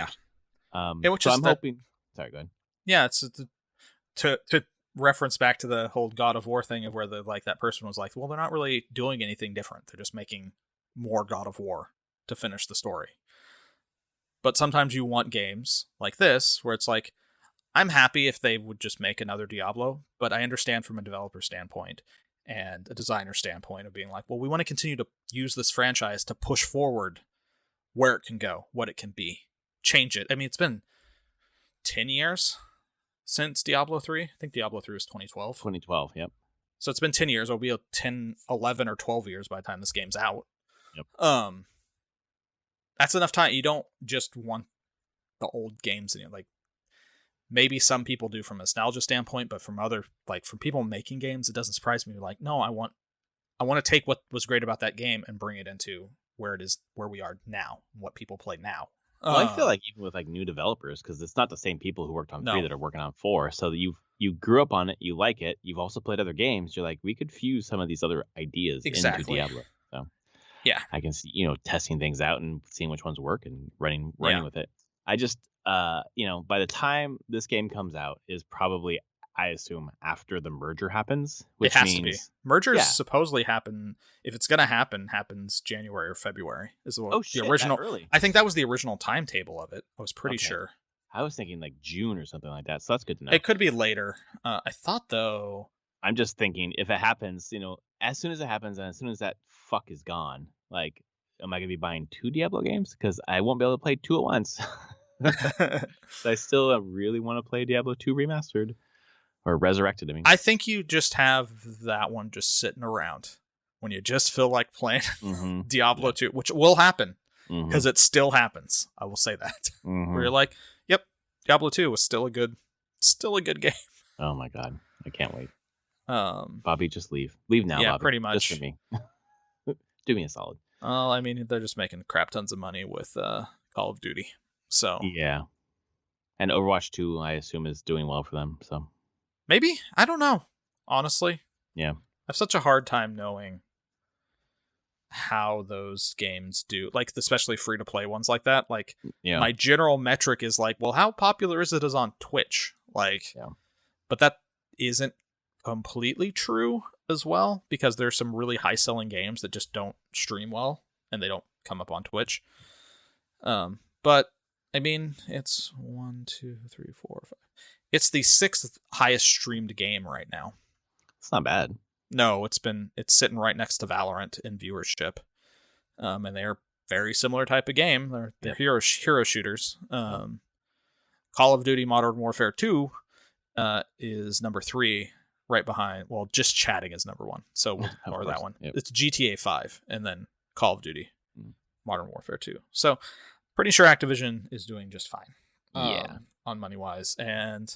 Which so I'm hoping. Sorry, go ahead. Yeah, it's to reference back to the whole God of War thing of where that person was like, well, they're not really doing anything different. They're just making more God of War to finish the story. But sometimes you want games like this where it's like, I'm happy if they would just make another Diablo, but I understand from a developer standpoint and a designer standpoint of being like, well, we want to continue to use this franchise to push forward where it can go, what it can be, change it. I mean, it's been 10 years since Diablo 3. I think Diablo 3 was 2012. 2012, yep. So it's been 10 years. It'll be 10, 11, or 12 years by the time this game's out. Yep. That's enough time. You don't just want the old games in it. Like, maybe some people do from a nostalgia standpoint, but from from people making games, it doesn't surprise me. Like, no, I want to take what was great about that game and bring it into where we are now, what people play now. Well, I feel like even with new developers, because it's not the same people who worked on 3 that are working on 4. So you grew up on it, you like it, you've also played other games. You're like, we could fuse some of these other ideas into Diablo. So yeah, I can see testing things out and seeing which ones work and running with it. I just by the time this game comes out is probably, I assume, after the merger happens, which it has means to be. Mergers supposedly happen, if it's gonna happens January or February is what the original. Early. I think that was the original timetable of it. I was pretty sure. I was thinking like June or something like that, so that's good to know. It could be later. I thought, though. I'm just thinking, if it happens, as soon as it happens and as soon as that fuck is gone, like, am I gonna be buying 2 Diablo games? Because I won't be able to play 2 at once. So I still really want to play Diablo 2 Remastered. Or Resurrected, I mean. I think you just have that one just sitting around when you just feel like playing Diablo 2, which will happen, because it still happens. I will say that. Where you're like, yep, Diablo 2 was still a good game. Oh my god, I can't wait. Bobby, just leave. Leave now, yeah, Bobby. pretty much. Just for me. Do me a solid. Well, I mean, they're just making crap tons of money with Call of Duty. So yeah. And Overwatch 2, I assume, is doing well for them, so. Maybe? I don't know. Honestly. Yeah. I have such a hard time knowing how those games do, like, especially free-to-play ones like that. Like, my general metric is like, well, how popular is it as on Twitch? Like, but that isn't completely true as well, because there's some really high-selling games that just don't stream well, and they don't come up on Twitch. But, I mean, it's 1, 2, 3, 4, 5... It's the 6th highest streamed game right now. It's not bad. No, it's sitting right next to Valorant in viewership. And they're very similar type of game. They're hero shooters. Call of Duty Modern Warfare 2 is number 3, right behind. Well, just chatting is number 1. So we'll ignore that one. Yep. It's GTA 5 and then Call of Duty Modern Warfare 2. So pretty sure Activision is doing just fine. Yeah. On money wise, and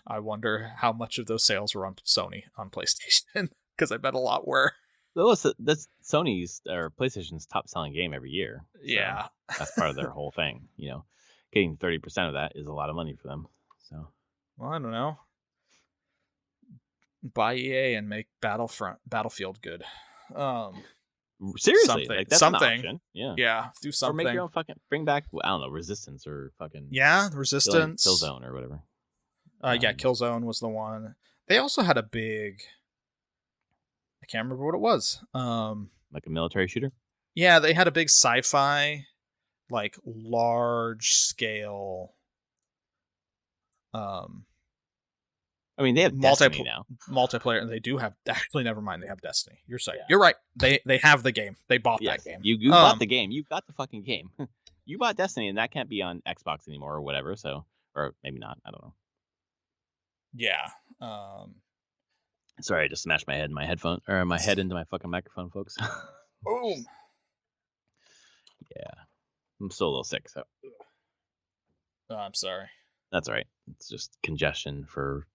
I wonder how much of those sales were on Sony on PlayStation, because I bet a lot were. That's Sony's or PlayStation's top selling game every year. So Yeah. that's part of their whole thing. Getting 30% of that is a lot of money for them. So Well, I don't know. Buy EA and make Battlefield good. seriously, like that's an something. option. Yeah. Yeah, do something. Or make your own fucking bring back I don't know, Resistance or fucking Resistance, Killzone or whatever. Killzone was the one. They also had a big, I can't remember what it was. Like a military shooter? Yeah, they had a big sci-fi, like large scale I mean, they have Destiny now. Multiplayer, and they do have. Actually, never mind. They have Destiny. You're saying You're right. They have the game. They bought that game. You bought the game. You got the fucking game. You bought Destiny, and that can't be on Xbox anymore or whatever. So, or maybe not. I don't know. Yeah. Sorry, I just smashed my head in my headphone or my head into my fucking microphone, folks. Boom. Yeah, I'm still a little sick, so. Oh, I'm sorry. That's all right. It's just congestion for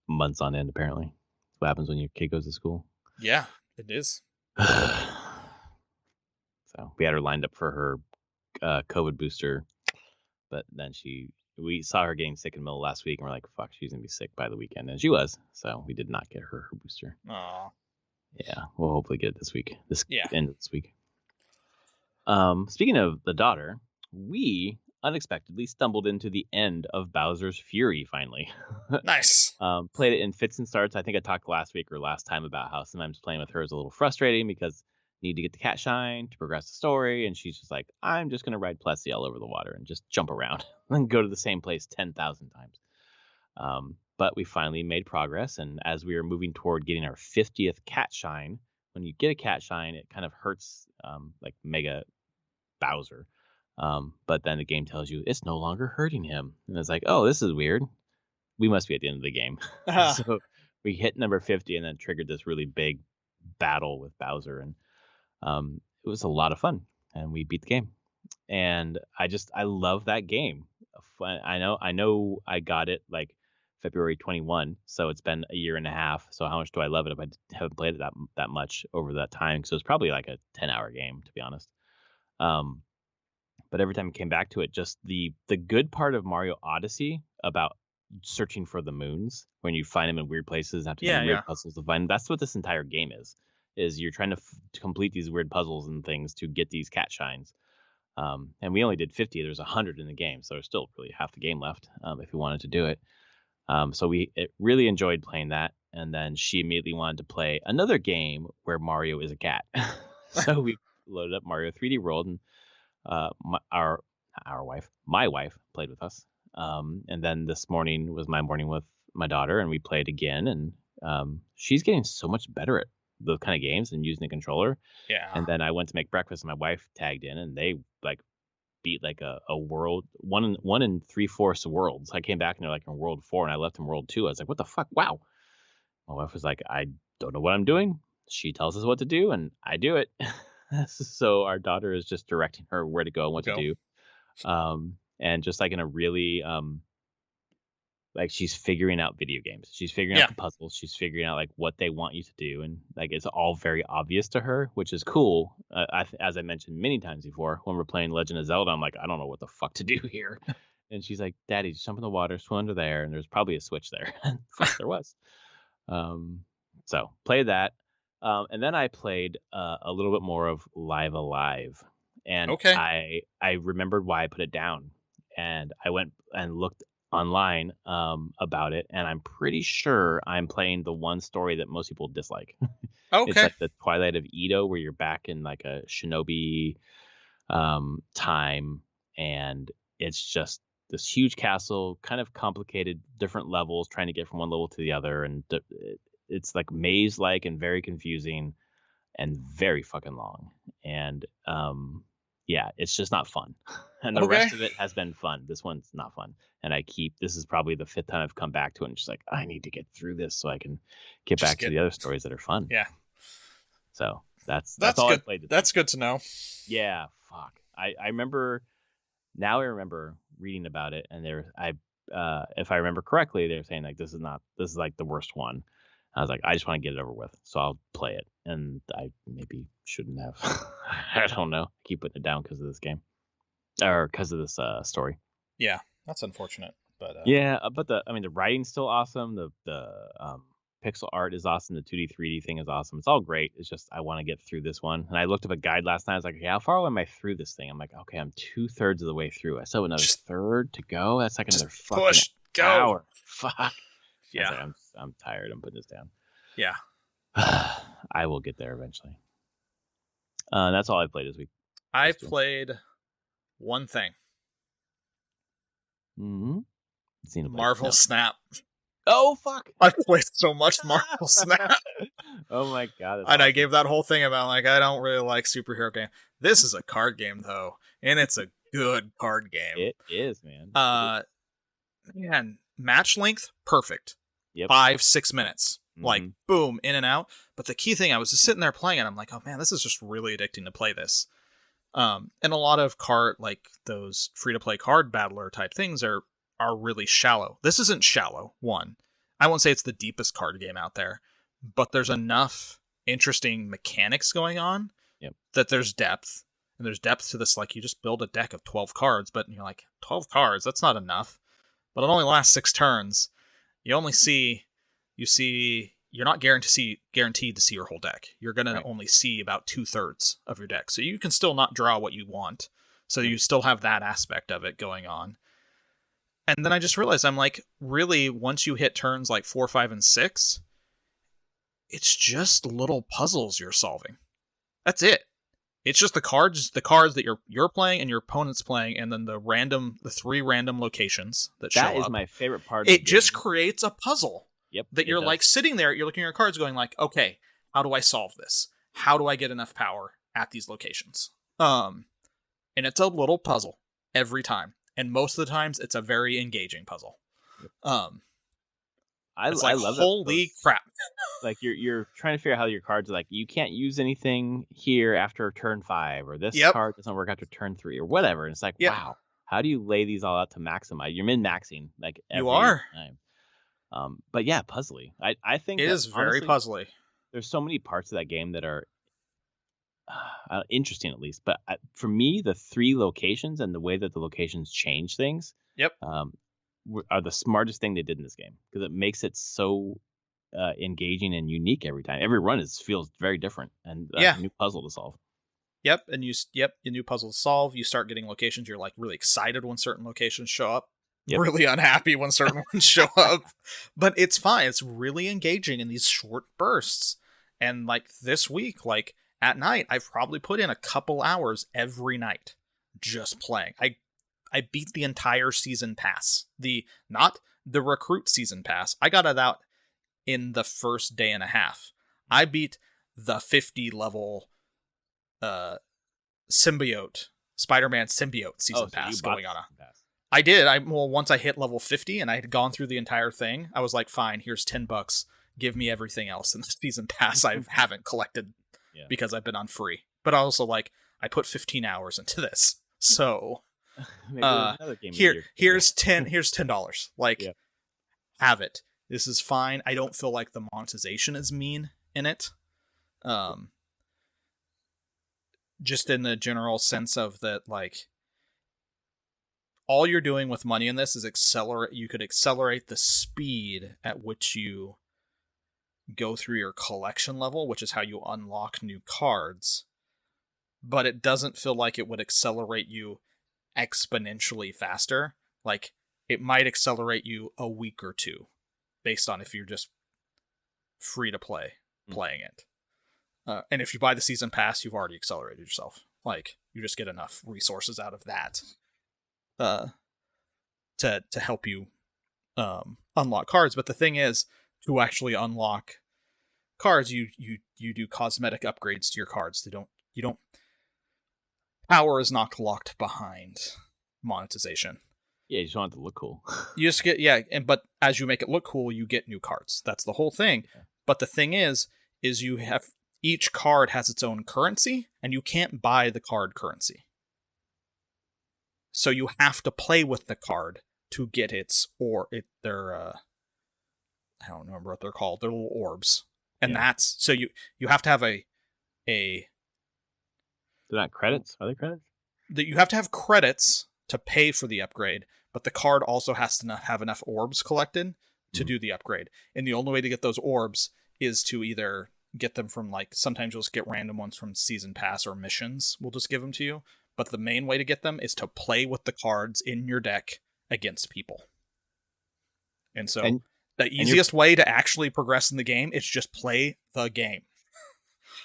months on end, apparently. That's what happens when your kid goes to school. Yeah, it is. So we had her lined up for her COVID booster, but then we saw her getting sick in the middle of last week, and we're like, fuck, she's going to be sick by the weekend. And she was, so we did not get her booster. Aww. Yeah, we'll hopefully get it this week. End of this week. Speaking of the daughter, we unexpectedly stumbled into the end of Bowser's Fury finally. Nice. Played it in fits and starts. I think I talked last week or last time about how sometimes playing with her is a little frustrating because you need to get the cat shine to progress the story, and she's just like, I'm just going to ride Plessy all over the water and just jump around and go to the same place 10,000 times. But we finally made progress, and as we were moving toward getting our 50th cat shine, when you get a cat shine, it kind of hurts like Mega Bowser. But then the game tells you it's no longer hurting him. And it's like, oh, this is weird. We must be at the end of the game. So we hit number 50 and then triggered this really big battle with Bowser. And it was a lot of fun. And we beat the game. And I love that game. I know I got it like February 21. So it's been a year and a half. So how much do I love it if I haven't played it that much over that time? So it's probably like a 10-hour game, to be honest. But every time I came back to it, just the good part of Mario Odyssey about searching for the moons when you find them in weird places and have to do weird puzzles to find them. That's what this entire game is you're trying to complete these weird puzzles and things to get these cat shines. And we only did 50. There's 100 in the game, so there's still really half the game left if we wanted to do it. So we really enjoyed playing that. And then she immediately wanted to play another game where Mario is a cat. So we loaded up Mario 3D World, and my wife played with us. And then this morning was my morning with my daughter, and we played again. And she's getting so much better at those kind of games and using the controller. Yeah. And then I went to make breakfast, and my wife tagged in, and they like beat like a world 1 in 3/4 worlds. I came back and they're like in world 4, and I left in world 2. I was like, what the fuck? Wow. My wife was like, I don't know what I'm doing. She tells us what to do, and I do it. So our daughter is just directing her where to go and what to do. And just like in a really like she's figuring out video games. She's figuring out the puzzles. She's figuring out like what they want you to do, and like it's all very obvious to her, which is cool. As I mentioned many times before, when we're playing Legend of Zelda, I'm like, I don't know what the fuck to do here. And she's like, Daddy, just jump in the water, swim under there, and there's probably a switch there. Fuck, there was. So played that. And then I played a little bit more of Live Alive, and I remembered why I put it down, and I went and looked online about it, and I'm pretty sure I'm playing the one story that most people dislike. It's like the Twilight of Edo, where you're back in like a shinobi time, and it's just this huge castle, kind of complicated, different levels, trying to get from one level to the other, and it's like maze-like and very confusing and very fucking long. And yeah, it's just not fun. And the rest of it has been fun. This one's not fun. And this is probably the 5th time I've come back to it and just like, I need to get through this so I can get back to the other stories that are fun. Yeah. So that's all good. I played. That's good to know. Yeah, fuck. I remember now. I remember reading about it, and if I remember correctly, they're saying like this is like the worst one. I was like, I just want to get it over with, so I'll play it. And I maybe shouldn't have. I don't know. Keep putting it down because of this game, or because of this story. Yeah, that's unfortunate. But Yeah, but the writing's still awesome. The pixel art is awesome. The 2D 3D thing is awesome. It's all great. It's just I want to get through this one. And I looked up a guide last night. I was like, okay, how far am I through this thing? I'm like, okay, I'm 2/3 of the way through. I still have another third to go. That's like another fucking push, go. hour. Fuck. Yeah. Like, I'm tired. I'm putting this down. Yeah. I will get there eventually. That's all I played this week. I played one thing. Marvel Snap. Oh fuck! I played so much Marvel Snap. Oh my god! And awesome. I gave that whole thing about like I don't really like superhero game. This is a card game though, and it's a good card game. It is, man. Man, match length perfect. Yep. 5-6 minutes. Like boom, in and out. But the key thing, I was just sitting there playing it. I'm like, oh man, this is just really addicting to play this. And a lot of those free to play card battler type things are really shallow. This isn't shallow. One, I won't say it's the deepest card game out there, but there's enough interesting mechanics going on that there's depth. And there's depth to this. Like you just build a deck of 12 cards, but you're like 12 cards. That's not enough. But it only lasts 6 turns. You're not guaranteed to see your whole deck. You're going to only see about 2/3 of your deck. So you can still not draw what you want. So you still have that aspect of it going on. And then I just realized, I'm like, really, once you hit turns like 4, 5, and 6, it's just little puzzles you're solving. That's it. It's just the cards that you're playing and your opponent's playing, and then the 3 random locations that show up. That is my favorite part. It just creates a puzzle. Yep. That you're like sitting there, you're looking at your cards going like, okay, how do I solve this? How do I get enough power at these locations? And it's a little puzzle every time. And most of the times it's a very engaging puzzle. I love holy crap. Like you're trying to figure out how your cards are like, you can't use anything here after turn 5, or this card doesn't work after turn 3, or whatever. And it's like, wow, how do you lay these all out to maximize? You're min-maxing like every time. But yeah, puzzly. I think it is very puzzly. There's so many parts of that game that are interesting, at least. But for me, the 3 locations and the way that the locations change things, are the smartest thing they did in this game, because it makes it so engaging and unique every time. Every run feels very different, and a new puzzle to solve. Yep, and a new puzzle to solve. You start getting locations. You're like really excited when certain locations show up. Yep. Really unhappy when certain ones show up, but it's fine. It's really engaging in these short bursts. And like this week, like at night, I've probably put in a couple hours every night just playing. I beat the entire season pass. Not the recruit season pass. I got it out in the first day and a half. I beat the 50 level symbiote, Spider-Man symbiote season pass going on. I did. Once I hit level 50 and I had gone through the entire thing, I was like, fine, here's $10. Give me everything else in the season pass I haven't collected because I've been on free. But also, like, I put 15 hours into this. So here's $10. Like, have it. This is fine. I don't feel like the monetization is mean in it. Just in the general sense of that, like, all you're doing with money in this is you could accelerate the speed at which you go through your collection level, which is how you unlock new cards. But it doesn't feel like it would accelerate you exponentially faster. Like, it might accelerate you a week or 2 based on if you're just free to play playing it. And if you buy the season pass, you've already accelerated yourself. Like, you just get enough resources out of that to help you unlock cards. But the thing is, to actually unlock cards, you do cosmetic upgrades to your cards. You don't power is not locked behind monetization. Yeah, you just want it to look cool. You just get but as you make it look cool, you get new cards. That's the whole thing. Yeah. But the thing is each card has its own currency, and you can't buy the card currency. So you have to play with the card to get their I don't remember what they're called. They're little orbs. And that's so you have to have a They're not credits. Are they credits? you have to have credits to pay for the upgrade, but the card also has to have enough orbs collected to do the upgrade. And the only way to get those orbs is to either get them from, like, sometimes you'll just get random ones from season pass or missions. We'll just give them to you. But the main way to get them is to play with the cards in your deck against people. And so the easiest way to actually progress in the game is just play the game.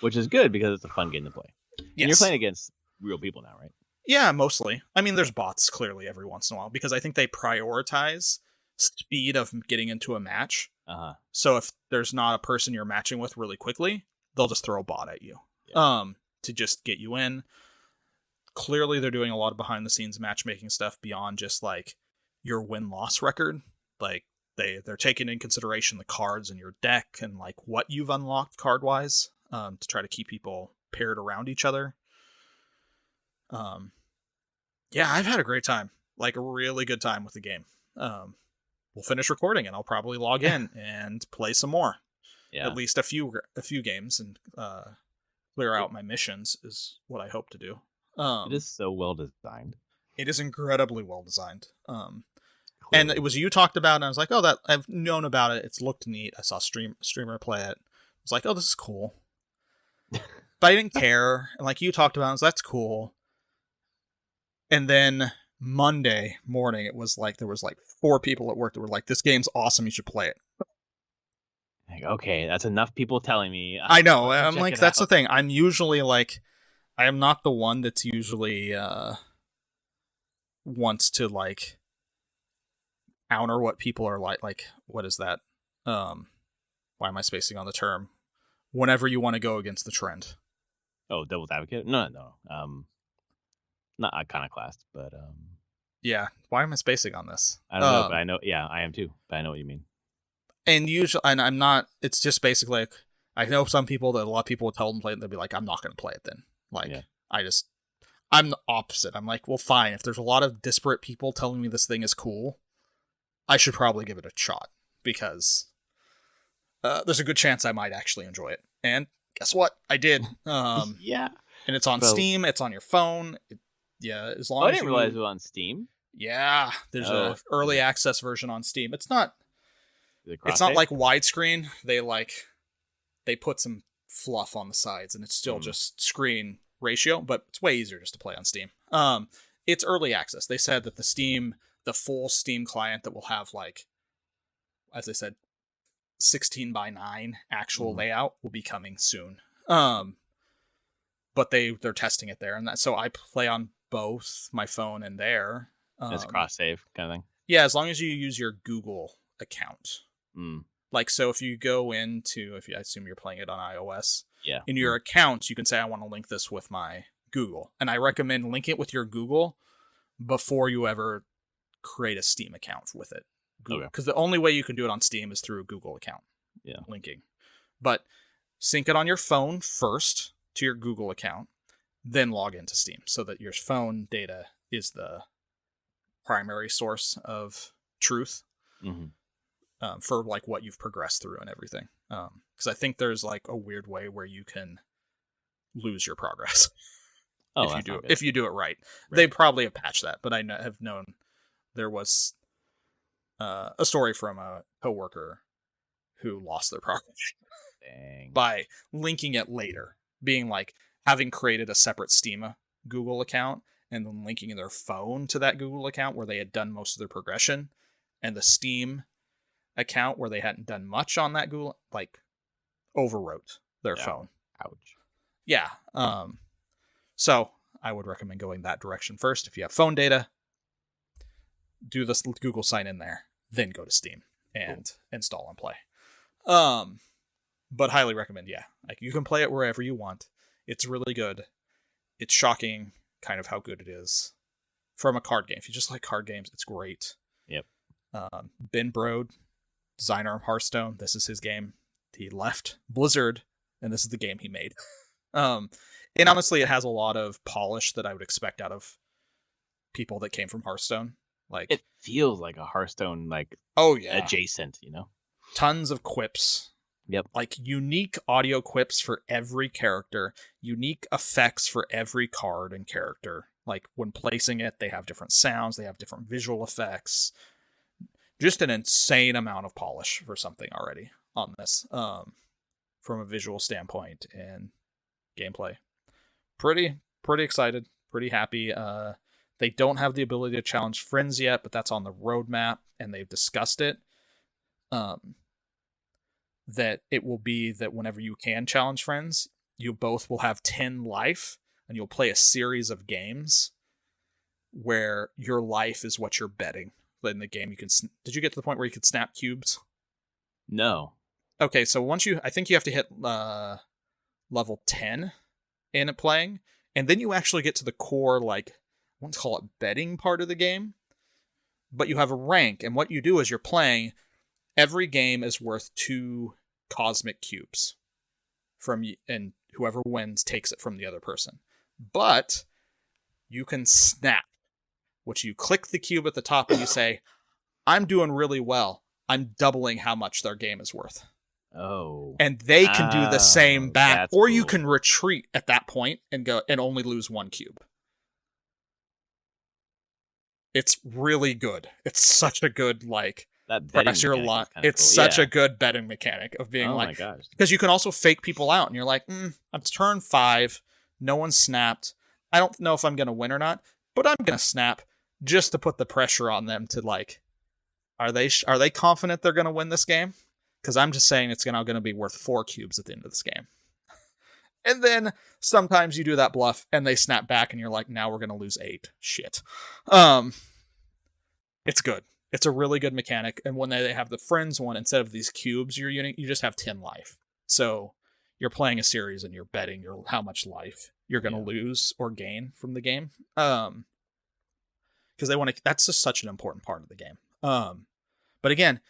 Which is good because it's a fun game to play. Yes. And you're playing against real people now, right? Yeah, mostly. I mean, there's bots clearly every once in a while because I think they prioritize speed of getting into a match. So if there's not a person you're matching with really quickly, they'll just throw a bot at you to just get you in. Clearly, they're doing a lot of behind the scenes matchmaking stuff beyond just like your win-loss record. Like they're taking in consideration the cards in your deck and like what you've unlocked card-wise to try to keep people paired around each other. Yeah, I've had a great time, like a really good time with the game. We'll finish recording and I'll probably log in and play some more. Yeah. At least a few games and clear out my missions is what I hope to do. It is so well designed. It is incredibly well designed. And it was you talked about, and I was like, oh, that I've known about it. It's looked neat. I saw streamer play it. I was like, oh, this is cool. But I didn't care. And like you talked about, I was, that's cool. And then Monday morning, it was like there was like 4 people at work that were like, this game's awesome. You should play it. Like, okay, that's enough people telling me. I know. I'm like, that's the thing. I'm usually like, I am not the one that's usually wants to like counter what people are like. Like, what is that? Why am I spacing on the term? Whenever you want to go against the trend. Oh, devil's advocate? No. Not iconoclast, but yeah. Why am I spacing on this? I don't know, but I know. Yeah, I am too. But I know what you mean. And usually, and I'm not. It's just basically like I know some people that a lot of people will tell them to play it. They'll be like, I'm not going to play it then. Like, I'm the opposite. I'm like, well, fine. If there's a lot of disparate people telling me this thing is cool, I should probably give it a shot because there's a good chance I might actually enjoy it. And guess what? I did. Yeah. And it's on Steam. It's on your phone. As long as I didn't realize it was on Steam. Yeah, there's a early access version on Steam. It's not like widescreen. They put some fluff on the sides and it's still just screen ratio, but it's way easier just to play on Steam. It's early access. They said that the full Steam client that will have, like, as I said, 16:9 actual layout will be coming soon. But they're testing it there, and so I play on both my phone and there. It's cross save kind of thing. Yeah, as long as you use your Google account. Like, so if you go into, I assume you're playing it on iOS. Yeah. In your account, you can say, I want to link this with my Google. And I recommend link it with your Google before you ever create a Steam account with it. Because the only way you can do it on Steam is through a Google account. Yeah. Linking. But sync it on your phone first to your Google account, then log into Steam so that your phone data is the primary source of truth. For like what you've progressed through and everything. Because I think there's like a weird way where you can lose your progress if you do it right. They probably have patched that, but I have known there was a story from a coworker who lost their progress by linking it later, being like having created a separate Steam Google account and then linking their phone to that Google account where they had done most of their progression, and the Steam account where they hadn't done much on that Google, like, overwrote their phone. Ouch. Yeah. So I would recommend going that direction first. If you have phone data, do this Google sign in there, then go to Steam and install and play. But highly recommend. Yeah, like, you can play it wherever you want. It's really good. It's shocking kind of how good it is from a card game. If you just like card games, it's great. Yep. Ben Brode, designer of Hearthstone, this is his game. He left Blizzard, and this is the game he made. And honestly, it has a lot of polish that I would expect out of people that came from Hearthstone. Like, it feels like a Hearthstone, like, oh yeah, adjacent, you know? tons of quips. Yep. Like unique audio quips for every character, unique effects for every card and character. Like when placing it, they have different sounds, they have different visual effects. Just an insane amount of polish for something already on this, from a visual standpoint and gameplay. Pretty excited, pretty happy. They don't have the ability to challenge friends yet, but that's on the roadmap, and they've discussed it. That it will be that whenever you can challenge friends, you both will have 10 life, and you'll play a series of games where your life is what you're betting. But in the game, you can. Did you get to the point where you could snap cubes? No. Okay, so I think you have to hit level 10 in playing, and then you actually get to the core, like, I want to call it betting part of the game. But you have a rank, and what you do is you're playing. Every game is worth 2 cosmic cubes and whoever wins takes it from the other person. But you can snap, which you click the cube at the top and you say, I'm doing really well. I'm doubling how much their game is worth. Oh. And they can do the same back, or you cool. can retreat at that point and go and only lose 1 cube. It's really good. It's such a good, like, that press your luck. It's cool. Such a good betting mechanic of being my gosh. Because you can also fake people out, and you're like, it's turn 5, no one snapped. I don't know if I'm gonna win or not, but I'm gonna snap just to put the pressure on them to, like, are they confident they're gonna win this game? Because I'm just saying it's gonna be worth 4 cubes at the end of this game. And then sometimes you do that bluff, and they snap back, and you're like, now we're gonna lose 8. Shit. It's good. It's a really good mechanic, and when they have the friends one, instead of these cubes you're using, you just have 10 life. So you're playing a series and you're betting how much life you're going to lose or gain from the game. Because that's just such an important part of the game. But again,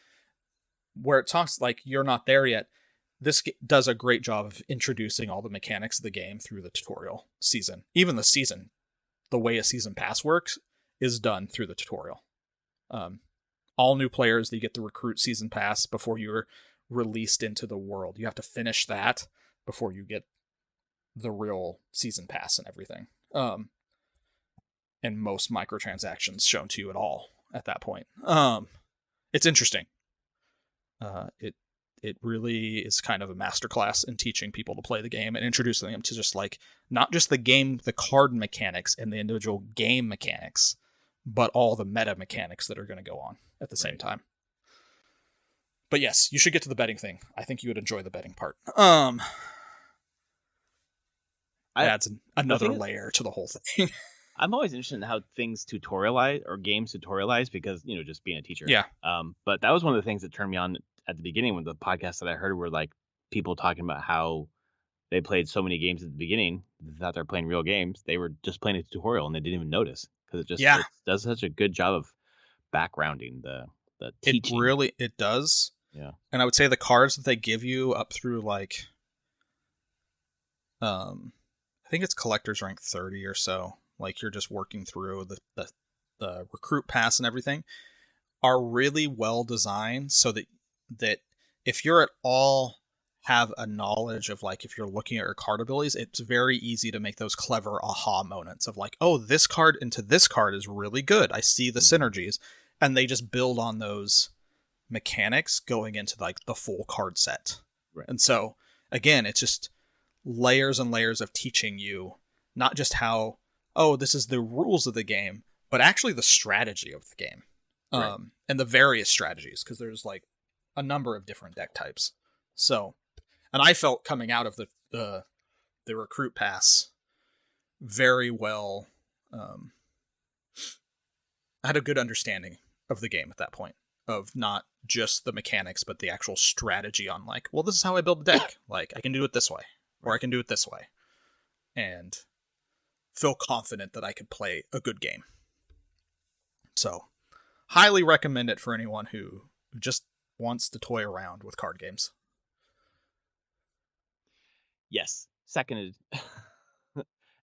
where it talks like you're not there yet, this does a great job of introducing all the mechanics of the game through the tutorial season. Even the season, the way a season pass works, is done through the tutorial. All new players, they get the recruit season pass before you're released into the world. You have to finish that before you get the real season pass and everything. And most microtransactions shown to you at all at that point. It's interesting. It really is kind of a masterclass in teaching people to play the game and introducing them to just, like, not just the game, the card mechanics and the individual game mechanics, but all the meta mechanics that are going to go on at the same time. But yes, you should get to the betting thing. I think you would enjoy the betting part. Adds another layer to the whole thing. I'm always interested in how things tutorialize or games tutorialize because, just being a teacher. Yeah. But that was one of the things that turned me on at the beginning when the podcast that I heard were, like, people talking about how they played so many games at the beginning, thought they're playing real games. They were just playing a tutorial and they didn't even notice because it does such a good job of backgrounding the teaching. It does. Yeah. And I would say the cards that they give you up through, like, I think it's collector's rank 30 or so. Like, you're just working through the recruit pass and everything, are really well designed so that if you're at all have a knowledge of, like, if you're looking at your card abilities, it's very easy to make those clever aha moments of, like, oh, this card into this card is really good. I see the synergies. And they just build on those mechanics going into, like, the full card set. Right. And so, again, it's just layers and layers of teaching you not just how, oh, this is the rules of the game, but actually the strategy of the game. Right. And the various strategies, because there's, like, a number of different deck types. So, and I felt coming out of the recruit pass very well. I had a good understanding of the game at that point, of not just the mechanics, but the actual strategy on, like, well, this is how I build a deck. Like, I can do it this way, or I can do it this way. And feel confident that I could play a good game. So, highly recommend it for anyone who just wants to toy around with card games. Yes, seconded.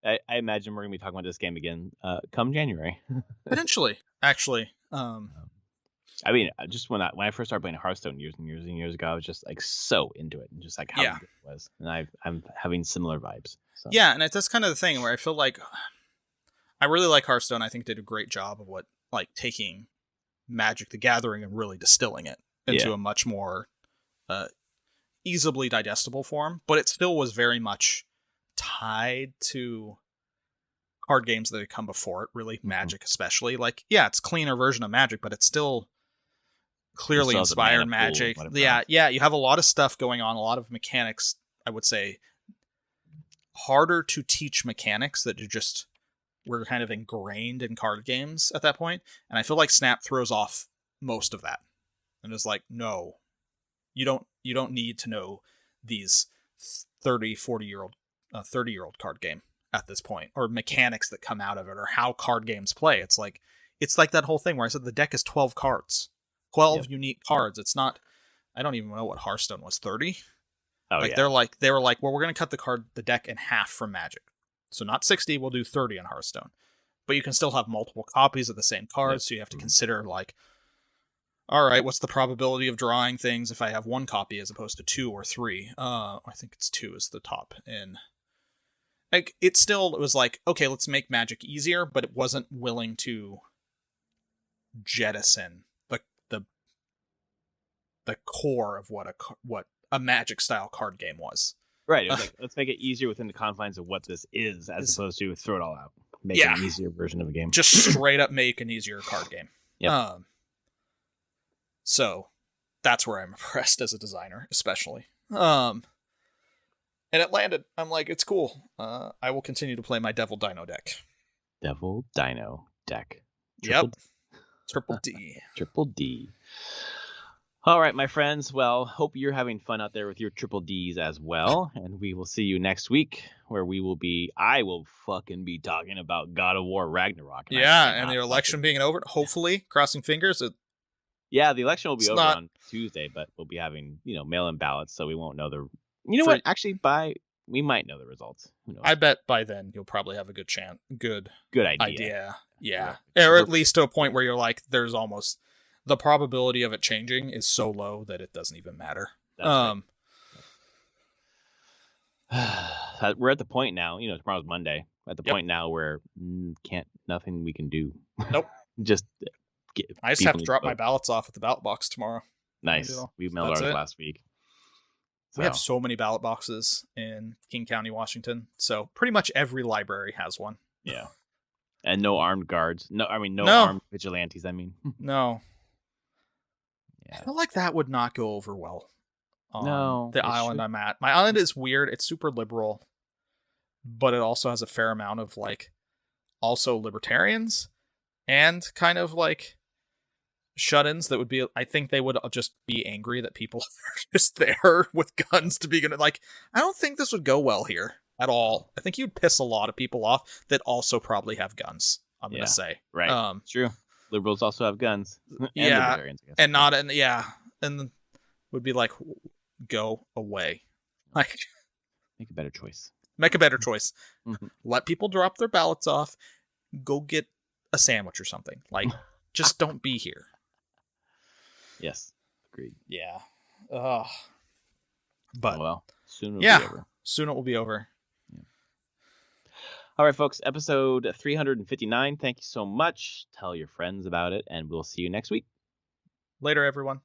I imagine we're gonna be talking about this game again come January. Potentially, actually. I mean, just when I first started playing Hearthstone years and years and years ago, I was just like so into it and just like how Yeah. good it was, and I'm having similar vibes. So. Yeah, and that's kind of the thing where I feel like I really like Hearthstone. I think did a great job of what like taking Magic the Gathering and really distilling it into a much more easily digestible form, but it still was very much tied to card games that had come before it, really. Magic especially. Like, yeah, it's a cleaner version of Magic, but it's still clearly inspired Magic. Yeah, you have a lot of stuff going on, a lot of mechanics, I would say harder to teach mechanics that are just were kind of ingrained in card games at that point. And I feel like Snap throws off most of that. And is like, no, you don't need to know these 30-year-old card game at this point, or mechanics that come out of it, or how card games play. It's like that whole thing where I said the deck is 12 cards, 12 unique cards. It's not, I don't even know what Hearthstone was, 30. Oh, like they were like, well, we're gonna cut the deck in half from Magic, so not 60, we'll do 30 on Hearthstone, but you can still have multiple copies of the same cards. So you have to consider like, all right, what's the probability of drawing things if I have one copy as opposed to 2 or 3? I think it's 2 is the top. And like it was like, okay, let's make Magic easier, but it wasn't willing to jettison the core of what a Magic style card game was. Right. It was like, let's make it easier within the confines of what this is, as opposed to throw it all out, make an easier version of a game. Just straight up make an easier card game. Yeah. So that's where I'm impressed as a designer, especially. And it landed. I'm like, it's cool. I will continue to play my Devil Dino deck. Devil Dino deck. Triple D. Triple D. All right, my friends. Well, hope you're having fun out there with your triple Ds as well. And we will see you next week, where I will fucking be talking about God of War Ragnarok. And the election being over. Hopefully, crossing fingers. Yeah, the election will be over on Tuesday, but we'll be having, mail-in ballots, so we won't know what? Actually, we might know the results. Who knows? I bet by then you'll probably have a good chance. Good idea. Yeah. Or at least to a point where you're like, there's almost the probability of it changing is so low that it doesn't even matter. Right. We're at the point now, tomorrow's Monday. At the point now where nothing we can do. Nope. I just have to drop my ballots off at the ballot box tomorrow. Nice. We mailed ours last week. So. We have so many ballot boxes in King County, Washington. So pretty much every library has one. Yeah. And no armed guards. No armed vigilantes, No. Yeah. I feel like that would not go over well on the island I'm at. My island is weird. It's super liberal, but it also has a fair amount of like also libertarians and kind of like shut-ins that would be, I think they would just be angry that people are just there with guns to begin. Like, I don't think this would go well here at all. I think you'd piss a lot of people off that also probably have guns, I'm going to say. Right. True. Liberals also have guns. And libertarians, I guess. And would be like, go away. Like, make a better choice. Mm-hmm. Let people drop their ballots off. Go get a sandwich or something. Like, just don't be here. Yes, agreed. Yeah. But soon it'll be over. Soon it will be over. Yeah. All right, folks. Episode 359. Thank you so much. Tell your friends about it, and we'll see you next week. Later, everyone.